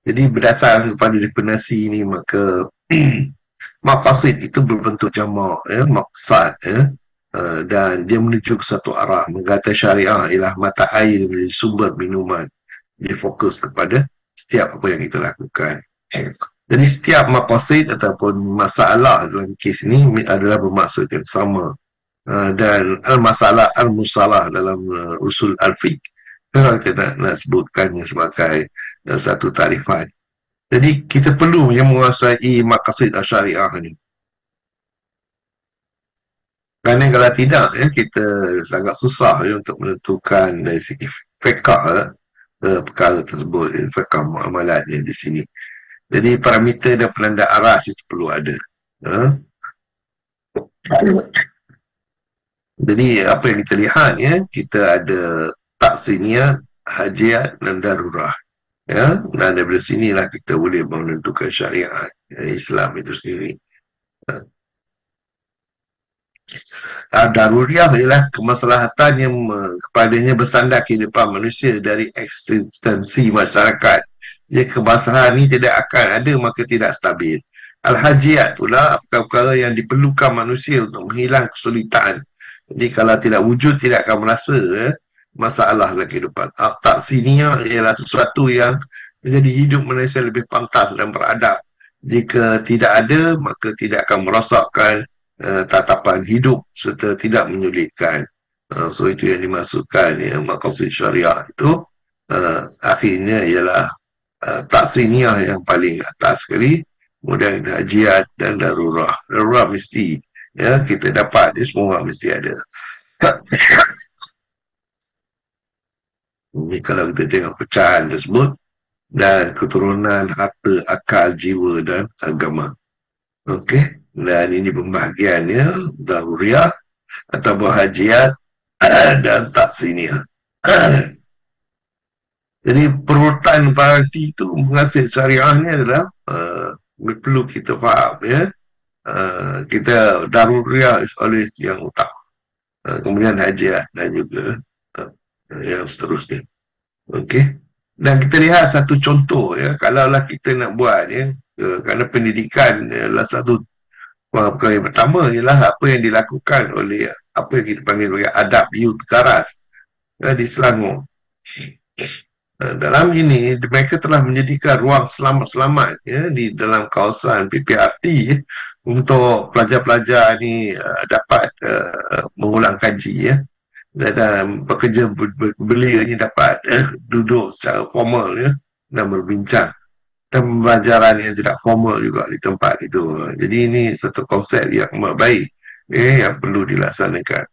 Jadi berdasarkan kepada definisi ini, maka maqasid itu berbentuk jamak, ya, maksad, ya. Dan dia menuju ke satu arah. Mengkata syariah ialah mata air menjadi sumber minuman. Dia fokus kepada setiap apa yang kita lakukan. Jadi setiap maqasid ataupun masalah dalam kes ini adalah bermaksud yang sama. Dan al-masalah al-musalah dalam usul al-fiqh, kita nak sebutkannya sebagai satu tarifan. Jadi kita perlu yang menguasai maqasid syariah ni. Kerana kalau tidak, ya, kita sangat susah, ya, untuk menentukan dari segi fiqh, perkara tersebut, fiqh muamalatnya di sini. Jadi parameter dan penanda aras itu perlu ada. Jadi apa yang kita lihat, ya, kita ada taksiniyat, hajiat dan darurah. Ya, dan daripada sinilah kita boleh menentukan syariat, ya, Islam itu sendiri. Daruriah ialah kemaslahatan yang kepadanya bersandar kehidupan manusia dari eksistensi masyarakat. Jika kemaslahan ini tidak akan ada, maka tidak stabil. Al-hajiat pula perkara-perkara yang diperlukan manusia untuk menghilang kesulitan. Jadi kalau tidak wujud, tidak akan merasa, ya, masalah dalam kehidupan. Taksiniah ialah sesuatu yang menjadi hidup manusia lebih pantas dan beradab. Jika tidak ada, maka tidak akan merosakkan tatapan hidup serta tidak menyulitkan. So itu yang dimasukkan, ya, maqasid syariah itu akhirnya ialah taksiniah yang paling atas sekali, kemudian hajiat dan darurah. Darurah mesti, ya, kita dapat, dia semua orang mesti ada. Ini kalau kita tengok pecahan tersebut, dan keturunan, harta, akal, jiwa dan agama. Okey. Dan ini pembahagiannya daruriyah atau hajiat dan taksiniah. Jadi perutan parti itu menghasil syariahnya adalah perlu kita faham, ya. Kita daruriyah is always yang utama, kemudian hajiat dan juga yang seterusnya. Okey. Dan kita lihat satu contoh, ya, kalaulah kita nak buat, ya, kerana pendidikan adalah satu perkara yang pertama, ialah apa yang dilakukan oleh apa yang kita panggil sebagai adab youth garage, ya, di Selangor. Dalam ini mereka telah menyediakan ruang selamat-selamat, ya, di dalam kawasan PPRT, ya, untuk pelajar-pelajar ni dapat mengulang kaji, ya, dan pekerja belia ni dapat duduk secara formal, ya, dan berbincang, dan pembelajaran yang tidak formal juga di tempat itu. Jadi ini satu konsep yang amat baik, yang perlu dilaksanakan.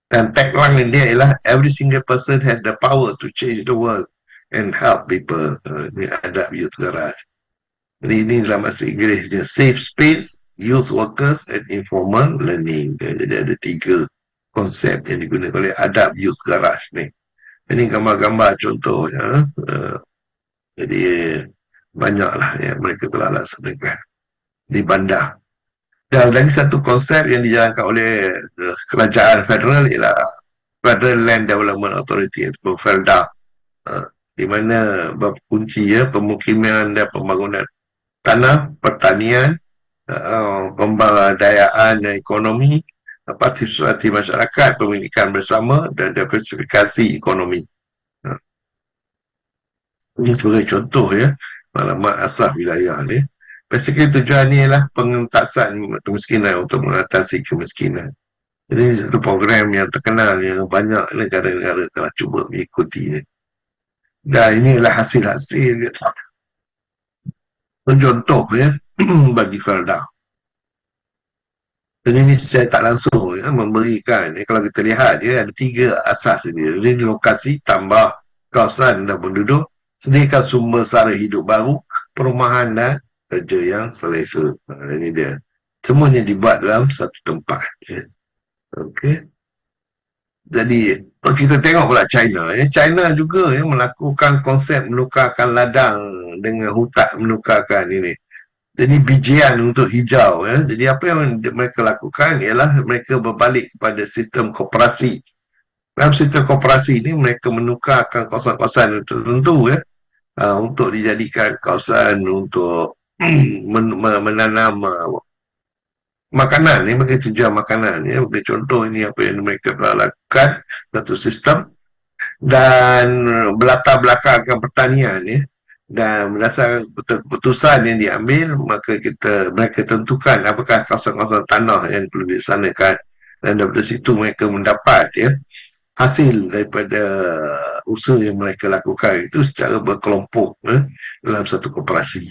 Dan tagline dia ialah every single person has the power to change the world and help people. Ini adab youth garage. Jadi ini dalam bahasa Inggerisnya safe space, youth workers and informal learning. Jadi ada 3 konsep yang digunakan oleh adab youth garage ni. Ini gambar-gambar contohnya. Jadi banyaklah yang mereka telah laksanakan di bandar. Dan lagi satu konsep yang dijalankan oleh kerajaan federal ialah Federal Land Development Authority atau FELDA, di mana berkunci, ya, pemukiman dan pembangunan tanah, pertanian, pemberdayaan dan ekonomi, partisipasi masyarakat, pemilikan bersama dan diversifikasi ekonomi. Ini sebagai contoh, ya, maklumat asas wilayah ni. Basically tujuan ni ialah pengentasan kemiskinan untuk mengatasi kemiskinan. Jadi satu program yang terkenal yang banyak negara-negara telah cuba mengikuti ni. Dan inilah hasil-hasil contoh, ya, bagi Felda. Dan ini saya tak langsung, ya, memberikan, ya, kalau kita lihat, ya, ada 3 asas ini. Jadi lokasi, tambah kawasan dan penduduk, sediakan sumber sara hidup baru, perumahan dan kerja yang selesa. Ini dia. Semuanya dibuat dalam satu tempat, ya. Okey. Jadi kita tengok pula China, ya. China juga, ya, melakukan konsep menukarkan ladang dengan hutan, menukarkan ini. Jadi bijian untuk hijau, ya. Jadi apa yang mereka lakukan ialah mereka berbalik kepada sistem koperasi dalam sektor koperasi ni mereka menukarkan kawasan-kawasan tertentu untuk dijadikan kawasan untuk menanam makanan ni, mereka jual makanan bagi contoh ini apa yang mereka telah lakukan satu sistem dan berlatar belakangkan pertanian dan berdasarkan keputusan yang diambil maka mereka tentukan apakah kawasan-kawasan tanah yang perlu disanakan dan daripada situ mereka mendapat hasil daripada usaha yang mereka lakukan itu secara berkelompok dalam satu koperasi.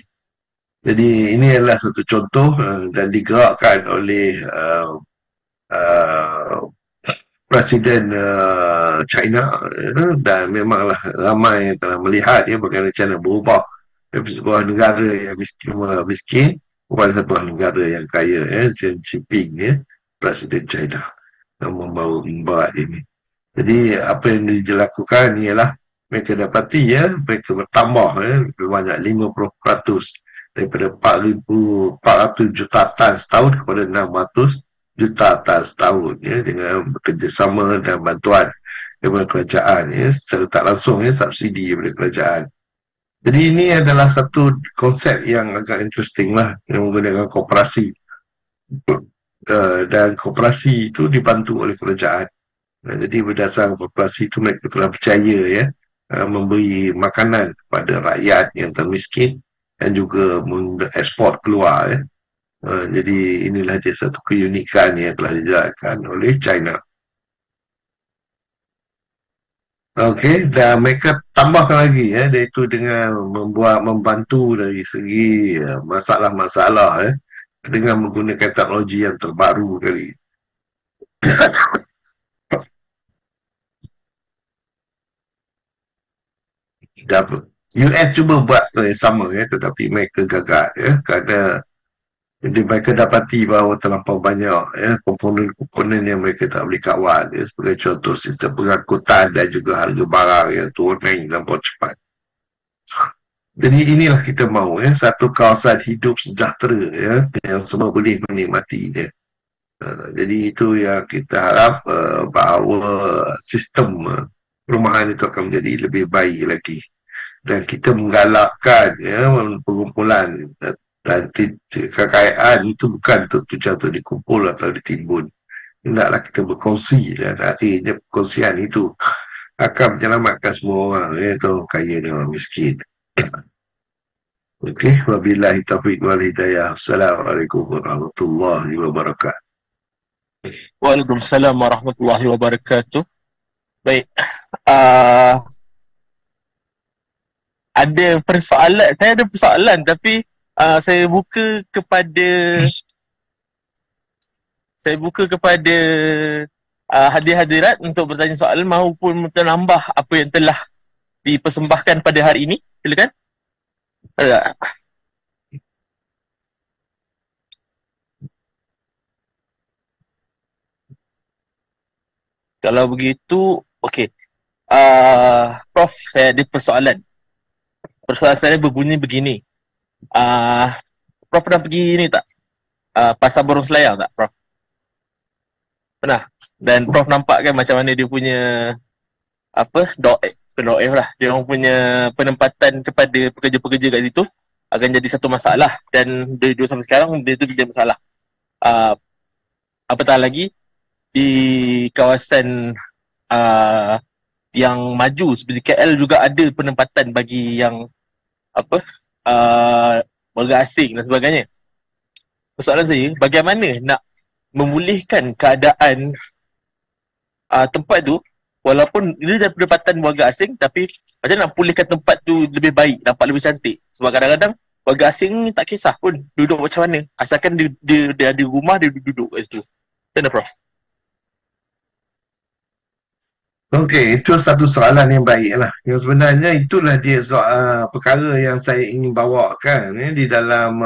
Jadi ini adalah satu contoh dan digerakkan oleh Presiden China dan memanglah ramai yang telah melihat bagaimana China berubah dari sebuah negara yang miskin kepada sebuah negara yang kaya Xi Jinping Presiden China yang membawa ini. Jadi apa yang dilakukan ialah mereka dapati mereka bertambah lebih banyak 50% daripada 400 juta tan setahun kepada 600 juta tan setahun dengan bekerjasama dan bantuan daripada kerajaan secara tak langsung subsidi daripada kerajaan. Jadi ini adalah satu konsep yang agak interesting lah yang menggunakan koperasi dan koperasi itu dibantu oleh kerajaan. Jadi berdasarkan koperasi itu mereka telah percaya memberi makanan kepada rakyat yang termiskin dan juga mengeksport keluar jadi inilah dia satu keunikan yang telah dijalankan oleh China. Okey, dan mereka tambahkan lagi iaitu dengan membantu dari segi masalah-masalah dengan menggunakan teknologi yang terbaru kali. US cuba buat yang sama tetapi mereka gagal kerana mereka dapati bahawa terlampau banyak komponen-komponen yang mereka tak boleh kawal sebagai contoh sistem pengangkutan dan juga harga barang yang turun naik terlampau cepat. Jadi inilah kita mahu satu kawasan hidup sejahtera yang semua boleh menikmati jadi itu yang kita harap bahawa sistem perumahan itu akan menjadi lebih baik lagi dan kita menggalakkan pengumpulan dan kekayaan itu bukan untuk tujuan untuk dikumpul atau ditimbun. Hendaklah kita berkongsi dan akhirnya perkongsian itu akan menyelamatkan semua orang iaitu kaya dan orang miskin. Okey, wabillahi taufiq wal hidayah. Assalamualaikum warahmatullahi wabarakatuh. Waalaikumsalam warahmatullahi wabarakatuh. Baik, saya ada persoalan tapi saya buka kepada hadir-hadirat untuk bertanya soalan maupun menambah apa yang telah dipersembahkan pada hari ini. Silakan. Kalau begitu, okey. Prof, saya ada persoalan. Persoalan saya berbunyi begini. Prof pernah pergi ni tak? Pasar Borong Selayar tak, Prof? Pernah. Dan Prof nampak kan macam mana dia punya do'ef lah. Dia orang punya penempatan kepada pekerja-pekerja kat situ akan jadi satu masalah dan dia sampai sekarang dia tu jadi masalah. Apatah lagi di kawasan yang maju seperti KL juga ada penempatan bagi yang warga asing dan sebagainya. Persoalan saya, bagaimana nak memulihkan keadaan tempat tu walaupun dia ada pendapatan warga asing tapi macam nak pulihkan tempat tu lebih baik, nampak lebih cantik. Sebab kadang-kadang warga asing ni tak kisah pun duduk macam mana, asalkan dia ada rumah, dia duduk kat situ. Macam mana, Prof? Okey, itu satu soalan yang baik lah. Yang sebenarnya itulah dia soal perkara yang saya ingin bawakan di dalam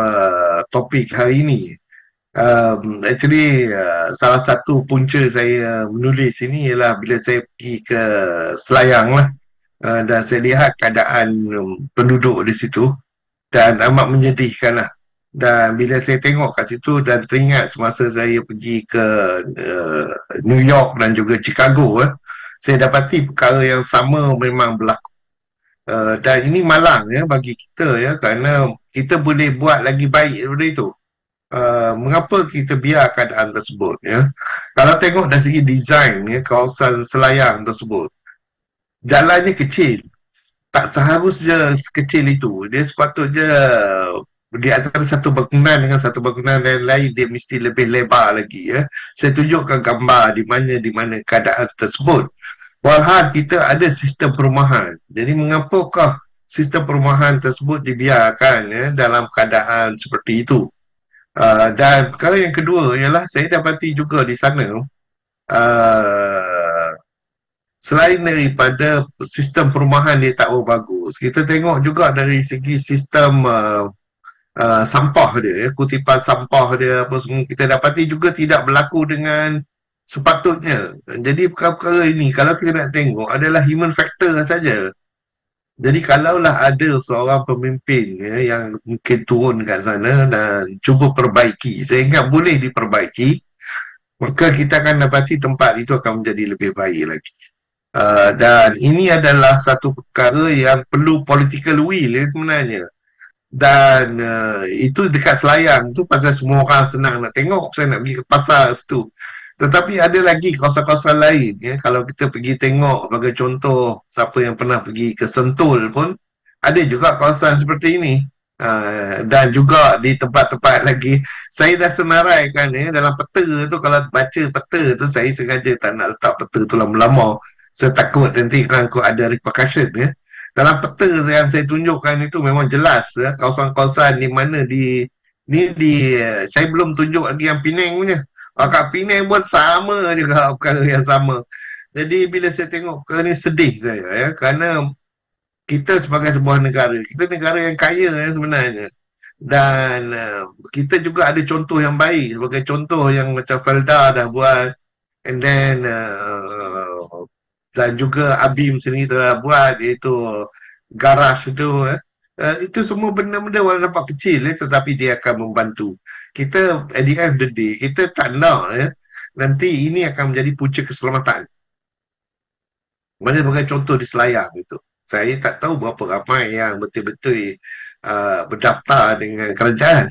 topik hari ini. Actually, salah satu punca saya menulis ini ialah bila saya pergi ke Selayang lah. Dan saya lihat keadaan penduduk di situ dan amat menyedihkan lah. Dan bila saya tengok kat situ dan teringat semasa saya pergi ke New York dan juga Chicago saya dapati perkara yang sama memang berlaku. Dan ini malang ya bagi kita ya, kerana kita boleh buat lagi baik daripada itu. Mengapa kita biar keadaan tersebut ya? Kalau tengok dari segi design ya, kawasan Selayang tersebut, jalannya kecil, tak seharusnya sekecil itu. Dia sepatutnya di antara satu bangunan dengan satu bangunan lain dia mesti lebih lebar lagi ya. Saya tunjukkan gambar di mana keadaan tersebut. Walhal kita ada sistem perumahan. Jadi mengapakah sistem perumahan tersebut dibiarkan ya dalam keadaan seperti itu? Dan perkara yang kedua ialah saya dapati juga di sana selain daripada sistem perumahan dia tak bagus, kita tengok juga dari segi sistem sampah dia ya, kutipan sampah dia apa semua kita dapati juga tidak berlaku dengan sepatutnya. Jadi perkara-perkara ini kalau kita nak tengok adalah human factor saja. Jadi kalaulah ada seorang pemimpin ya, yang mungkin turun kat sana dan cuba perbaiki, saya ingat boleh diperbaiki, maka kita akan dapati tempat itu akan menjadi lebih baik lagi. Dan ini adalah satu perkara yang perlu political will ya, sebenarnya. Dan itu dekat Selayang tu pasal semua orang senang nak tengok, saya nak pergi ke pasar situ. Tetapi ada lagi kawasan-kawasan lain ya, kalau kita pergi tengok sebagai contoh, siapa yang pernah pergi ke Sentul pun ada juga kawasan seperti ini. Dan juga di tempat-tempat lagi saya dah senaraikan ya, dalam peta tu, kalau baca peta tu saya sengaja tak nak letak peta tu lama-lama, saya takut nanti kan ada repercussion ya. Dalam peta yang saya tunjukkan itu memang jelas ya, kawasan-kawasan di mana saya belum tunjuk lagi yang Penang punya. Kat Penang pun sama juga perkara yang sama. Jadi bila saya tengok perkara ni sedih saya ya, kerana kita sebagai sebuah negara, kita negara yang kaya ya, sebenarnya. Dan kita juga ada contoh yang baik, sebagai contoh yang macam Felda dah buat, and then dan juga Abim sendiri telah buat, iaitu garaj itu itu semua benda-benda walaupun nampak kecil tetapi dia akan membantu kita. At the end of the day, kita tak nak nanti ini akan menjadi punca keselamatan. Mana sebagai contoh di Selayang itu, saya tak tahu berapa ramai yang betul-betul berdaftar dengan kerajaan.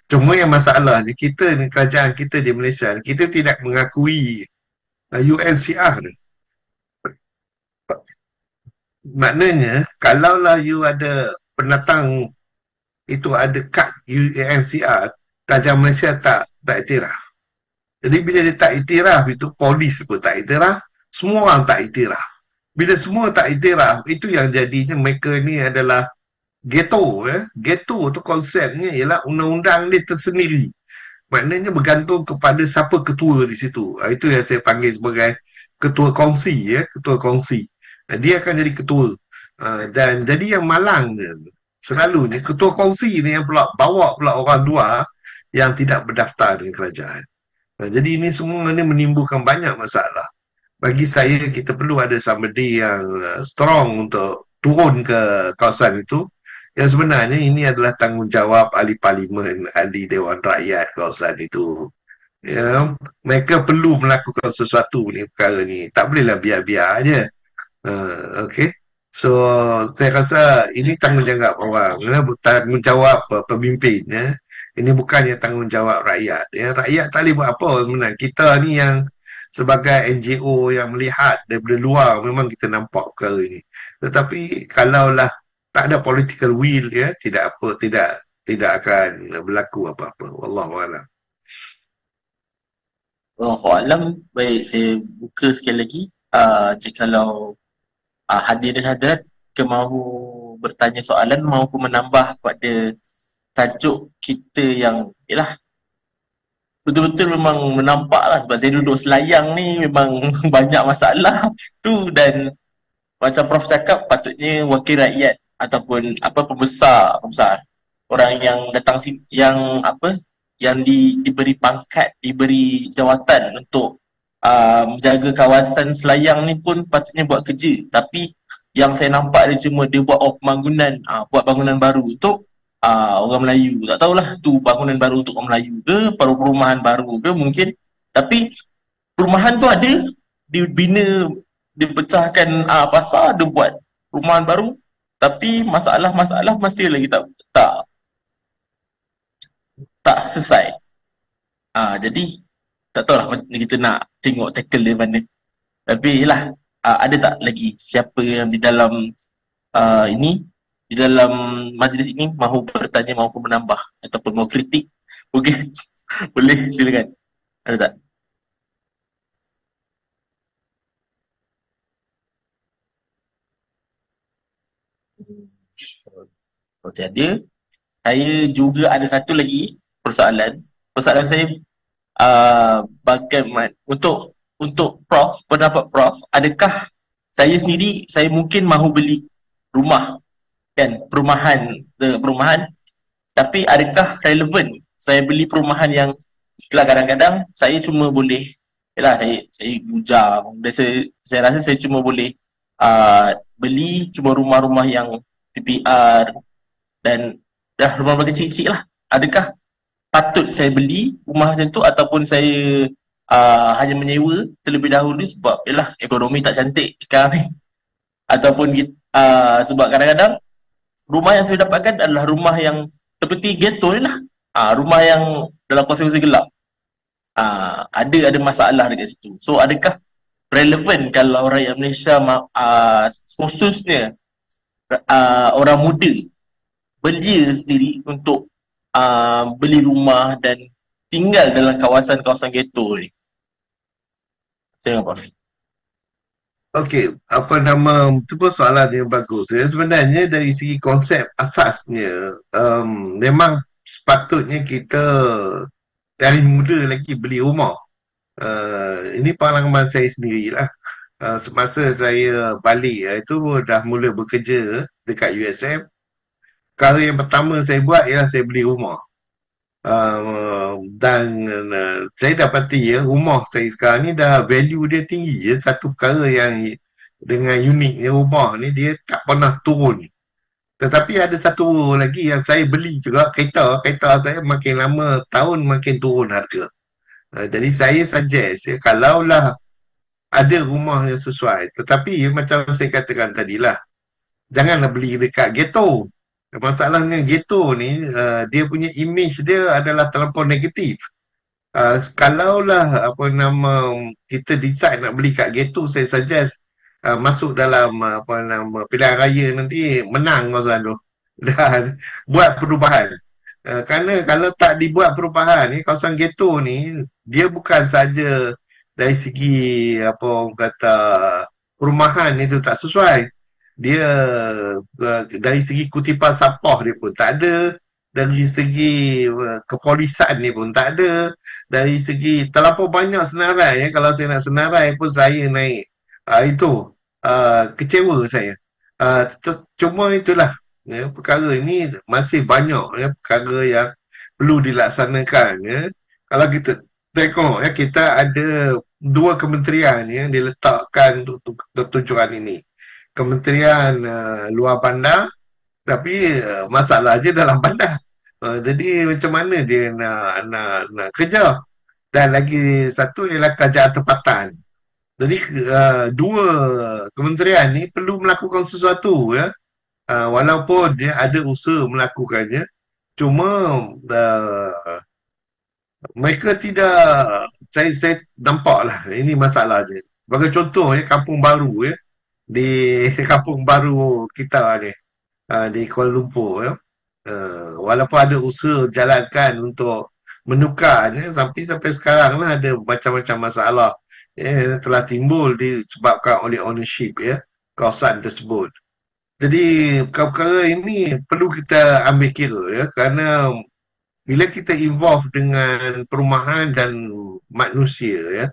Cuma yang masalah ni, kita ni, kerajaan kita di Malaysia, kita tidak mengakui UNCR ni. Maknanya kalaulah you ada pendatang itu ada kad UNCR, kerajaan Malaysia tak iktiraf. Jadi bila dia tak iktiraf itu, polis pun tak iktiraf, semua orang tak iktiraf. Bila semua tak iktiraf, itu yang jadinya mereka ni adalah ghetto ya. Ghetto tu konsepnya ialah undang-undang dia tersendiri. Maknanya bergantung kepada siapa ketua di situ. Itu yang saya panggil sebagai ketua kongsi ya, ketua kongsi. Dia akan jadi ketua. Dan jadi yang malang selalunya ketua kongsi ni yang pula bawa pula orang luar yang tidak berdaftar dengan kerajaan. Jadi ini semua ni menimbulkan banyak masalah. Bagi saya kita perlu ada somebody yang strong untuk turun ke kawasan itu. Yang sebenarnya ini adalah tanggungjawab ahli parlimen, ahli Dewan Rakyat kawasan itu. Ya, mereka perlu melakukan sesuatu ni, perkara ni. Tak bolehlah biar-biar aja. Okay. So saya rasa ini tanggungjawab orang, tanggungjawab pemimpin ya. Ini bukannya tanggungjawab rakyat ya. Rakyat tak boleh buat apa sebenarnya. Kita ni yang sebagai NGO yang melihat daripada luar, memang kita nampak perkara ini. Tetapi kalaulah tak ada political will ya, tidak akan berlaku apa-apa. Wallahu a'lam. Wallahualam. Baik, saya buka sekali lagi. Jikalau hadir dan hadirat mahu bertanya soalan maupun menambah pada tajuk kita yang ialah betul-betul memang menampak lah, sebab saya duduk Selayang ni memang banyak masalah tu. Dan macam Prof cakap, patutnya wakil rakyat ataupun pembesar orang yang datang sini, yang diberi pangkat, diberi jawatan untuk menjaga kawasan Selayang ni pun patutnya buat kerja. Tapi yang saya nampak dia cuma dia buat pembangunan, buat bangunan baru untuk orang Melayu. Tak tahulah tu bangunan baru untuk orang Melayu ke, perumahan baru ke mungkin. Tapi perumahan tu ada dibina dipecahkan pasar, dia buat perumahan baru, tapi masalah-masalah masih lagi tak tak selesai. Jadi tak tahulah macam kita nak tengok tackle dari mana. Tapi yelah, ada tak lagi siapa yang di dalam ini, di dalam majlis ini mahu bertanya, mahu menambah ataupun mahu kritik? Mungkin boleh, silakan. Ada tak? Kalau tiada, saya juga ada satu lagi persoalan. Persoalan saya, bagaimana untuk Prof, pendapat Prof, adakah saya sendiri, saya mungkin mahu beli rumah, kan, perumahan, tapi adakah relevan saya beli perumahan yang, itulah kadang-kadang saya cuma boleh, yalah, saya bujang dan saya rasa saya cuma boleh beli cuma rumah-rumah yang PPR dan dah rumah-rumah kecil-kecil lah. Adakah patut saya beli rumah macam tu ataupun saya hanya menyewa terlebih dahulu sebab yalah ekonomi tak cantik sekarang ni, ataupun sebab kadang-kadang rumah yang saya dapatkan adalah rumah yang seperti ghetto ni lah, rumah yang dalam kawasan gelap. Ada masalah dekat situ. So adakah relevan kalau rakyat Malaysia khususnya orang muda belia sendiri untuk beli rumah dan tinggal dalam kawasan-kawasan ghetto ni? Saya apa? Okey, apa nama, itu pun soalan yang bagus. Ya. Sebenarnya dari segi konsep asasnya, memang sepatutnya kita dari muda lagi beli rumah. Ini pengalaman saya sendirilah. Semasa saya balik, itu dah mula bekerja dekat USM. Perkara yang pertama saya buat ialah saya beli rumah. Dan saya dapati ya, rumah saya sekarang ni dah value dia tinggi ya. Satu perkara yang dengan uniknya rumah ni, dia tak pernah turun. Tetapi ada satu lagi yang saya beli juga, kereta saya makin lama tahun makin turun harga. Jadi saya suggest ya, kalaulah ada rumah yang sesuai, tetapi macam saya katakan tadilah, janganlah beli dekat ghetto. Masalahnya ghetto ni, dia punya image dia adalah terlampau negatif. Kalaulah apa nama, kita decide nak beli kat ghetto, saya suggest masuk dalam apa nama, pilihan raya nanti menang kawasan tu dan buat perubahan. Kerana kalau tak dibuat perubahan ni, kawasan ghetto ni dia bukan saja dari segi apa orang kata perumahan itu tak sesuai, dia dari segi kutipan sampah dia pun tak ada, dari segi kepolisan ni pun tak ada, dari segi terlampau banyak senarai ya. Kalau saya nak senarai pun saya naik itu kecewa saya. Cuma itulah ya, perkara ini masih banyak ya, perkara yang perlu dilaksanakan ya. Kalau kita tengok ya, kita ada dua kementerian yang diletakkan untuk tujuan ini. Kementerian luar bandar, tapi masalah je dalam bandar. Jadi macam mana dia nak kerja? Dan lagi satu ialah kerajaan tempatan. Jadi dua kementerian ni perlu melakukan sesuatu ya. Walaupun dia ada usaha melakukannya, cuma mereka tidak, saya nampaklah ini masalah dia. Sebagai contoh ya, kampung baru ya, di kampung baru kita ni di Kuala Lumpur ya. Walaupun ada usaha jalankan untuk menukarnya, sampai sekarang lah ada macam-macam masalah ya, telah timbul disebabkan oleh ownership ya, kawasan tersebut. Jadi perkara ini perlu kita ambil kira ya, kerana bila kita involve dengan perumahan dan manusia ya,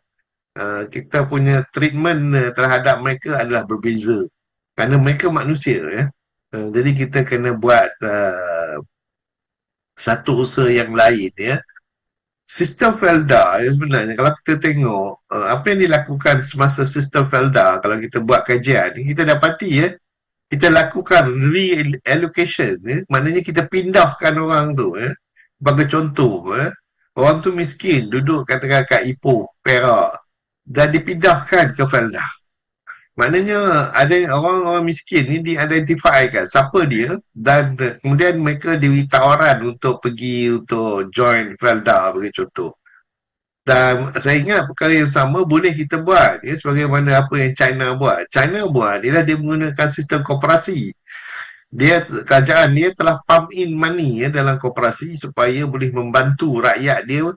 kita punya treatment terhadap mereka adalah berbeza kerana mereka manusia ya. Jadi kita kena buat satu usaha yang lain ya. Sistem Felda ya, sebenarnya kalau kita tengok apa yang dilakukan semasa sistem Felda, kalau kita buat kajian, kita dapati ya, kita lakukan reallocation ya, maknanya kita pindahkan orang tu ya. Sebagai contoh ya, orang tu miskin, duduk katakan kat Ipoh, Perak, dan dipindahkan ke Felda. Maknanya ada orang-orang miskin ni diidentify kan siapa dia, dan kemudian mereka diberi tawaran untuk pergi untuk join Felda bagi contoh. Dan saya ingat perkara yang sama boleh kita buat ya, sebagaimana apa yang China buat. China buat ialah dia menggunakan sistem koperasi. Kerajaan dia telah pump in money ya, dalam koperasi supaya boleh membantu rakyat dia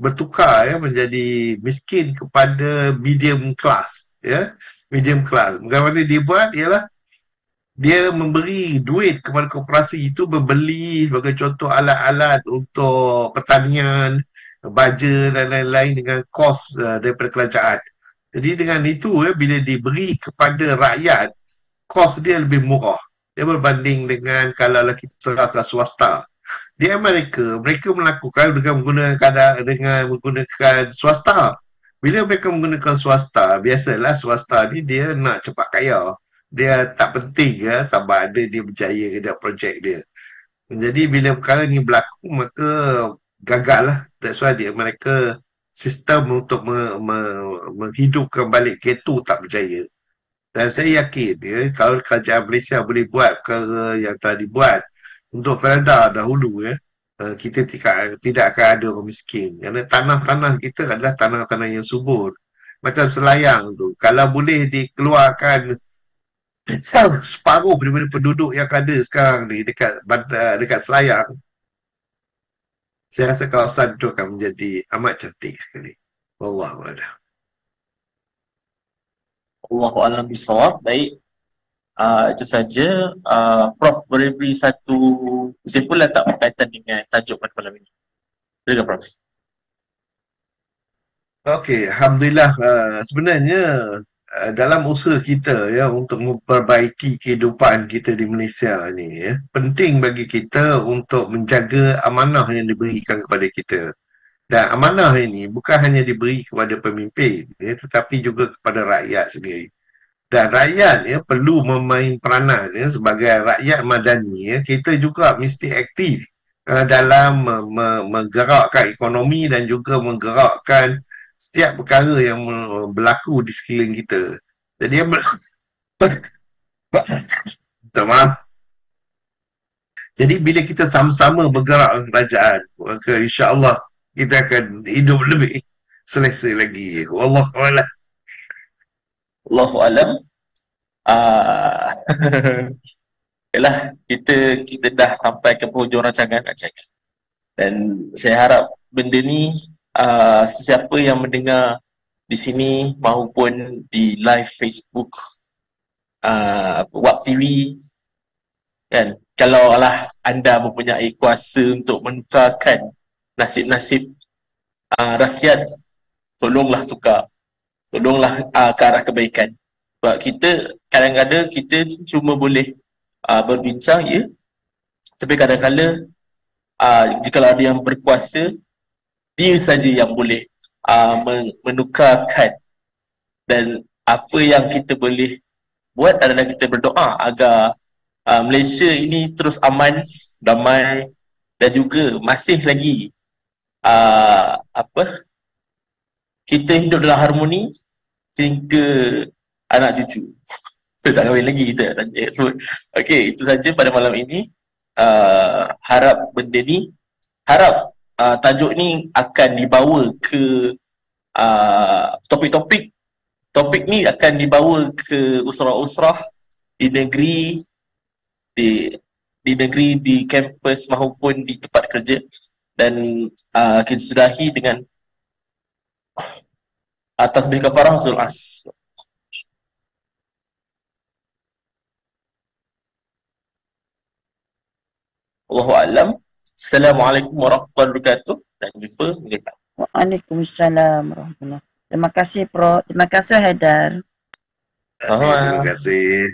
bertukar ya, menjadi miskin kepada medium class ya, medium class. Bagaimana dia buat ialah dia memberi duit kepada koperasi itu, membeli sebagai contoh alat-alat untuk pertanian, baja dan lain-lain dengan kos daripada kerajaan. Jadi dengan itu bila diberi kepada rakyat, kos dia lebih murah. Dia berbanding dengan kalau kita serah ke swasta. Di Amerika, mereka melakukan dengan menggunakan swasta. Bila mereka menggunakan swasta, biasalah swasta ni dia nak cepat kaya. Dia tak penting sama ada dia berjaya ke tak projek dia. Jadi bila perkara ni berlaku, maka gagal lah. That's why mereka sistem untuk menghidupkan balik ghetto tak berjaya. Dan saya yakin kalau kerajaan Malaysia boleh buat perkara yang telah dibuat untuk Felda dahulu kita tidak akan ada orang miskin. Kerana tanah-tanah kita adalah tanah-tanah yang subur. Macam Selayang tu, kalau boleh dikeluarkan separuh daripada penduduk yang ada sekarang ni dekat Selayang, saya rasa kawasan itu akan menjadi amat cantik sekali. Wallahualam. Allahu'alam bisawab. Baik. Itu saja. Prof boleh beri satu kesimpulan tak berkaitan dengan tajuk pada malam ini? Silakan Prof. Okey, alhamdulillah. Sebenarnya dalam usaha kita untuk memperbaiki kehidupan kita di Malaysia ni penting bagi kita untuk menjaga amanah yang diberikan kepada kita. Dan amanah ini bukan hanya diberi kepada pemimpin tetapi juga kepada rakyat sendiri. Dan rakyat perlu memain peranan sebagai rakyat madani. Kita juga mesti aktif dalam menggerakkan ekonomi dan juga menggerakkan setiap perkara yang berlaku di sekeliling kita. Jadi maaf. Jadi bila kita sama-sama bergerak kerajaan, maka insya-Allah kita akan hidup lebih selesa lagi. Wallahualam. Allahu'alam. Yalah, kita dah sampai ke penghujung rancangan. Dan saya harap benda ni sesiapa yang mendengar di sini maupun di live Facebook, Wak TV, kan, kalau anda mempunyai kuasa untuk menukarkan nasib-nasib rakyat, tolonglah tukar, tolonglah ke arah kebaikan. Sebab kita kadang-kadang kita cuma boleh berbincang tapi kadang-kadang jika ada yang berkuasa, dia saja yang boleh menukarkan. Dan apa yang kita boleh buat adalah kita berdoa agar Malaysia ini terus aman, damai dan juga masih lagi kita hidup dalam harmoni sehingga anak cucu. Saya tak kahwin lagi, kita nak tanya. Okey, itu saja pada malam ini. Harap benda ni, harap tajuk ni akan dibawa ke topik ni akan dibawa ke usrah-usrah di negeri, di kampus maupun di tempat kerja. Dan kita sudahi dengan tasbih kafarah surah As. Allahu'alam. Assalamualaikum warahmatullahi wabarakatuh. Dan jumpa minggu depan. Waalaikumsalam warahmatullahi wabarakatuh. Terima kasih Prof. Terima kasih Haidar. Terima kasih.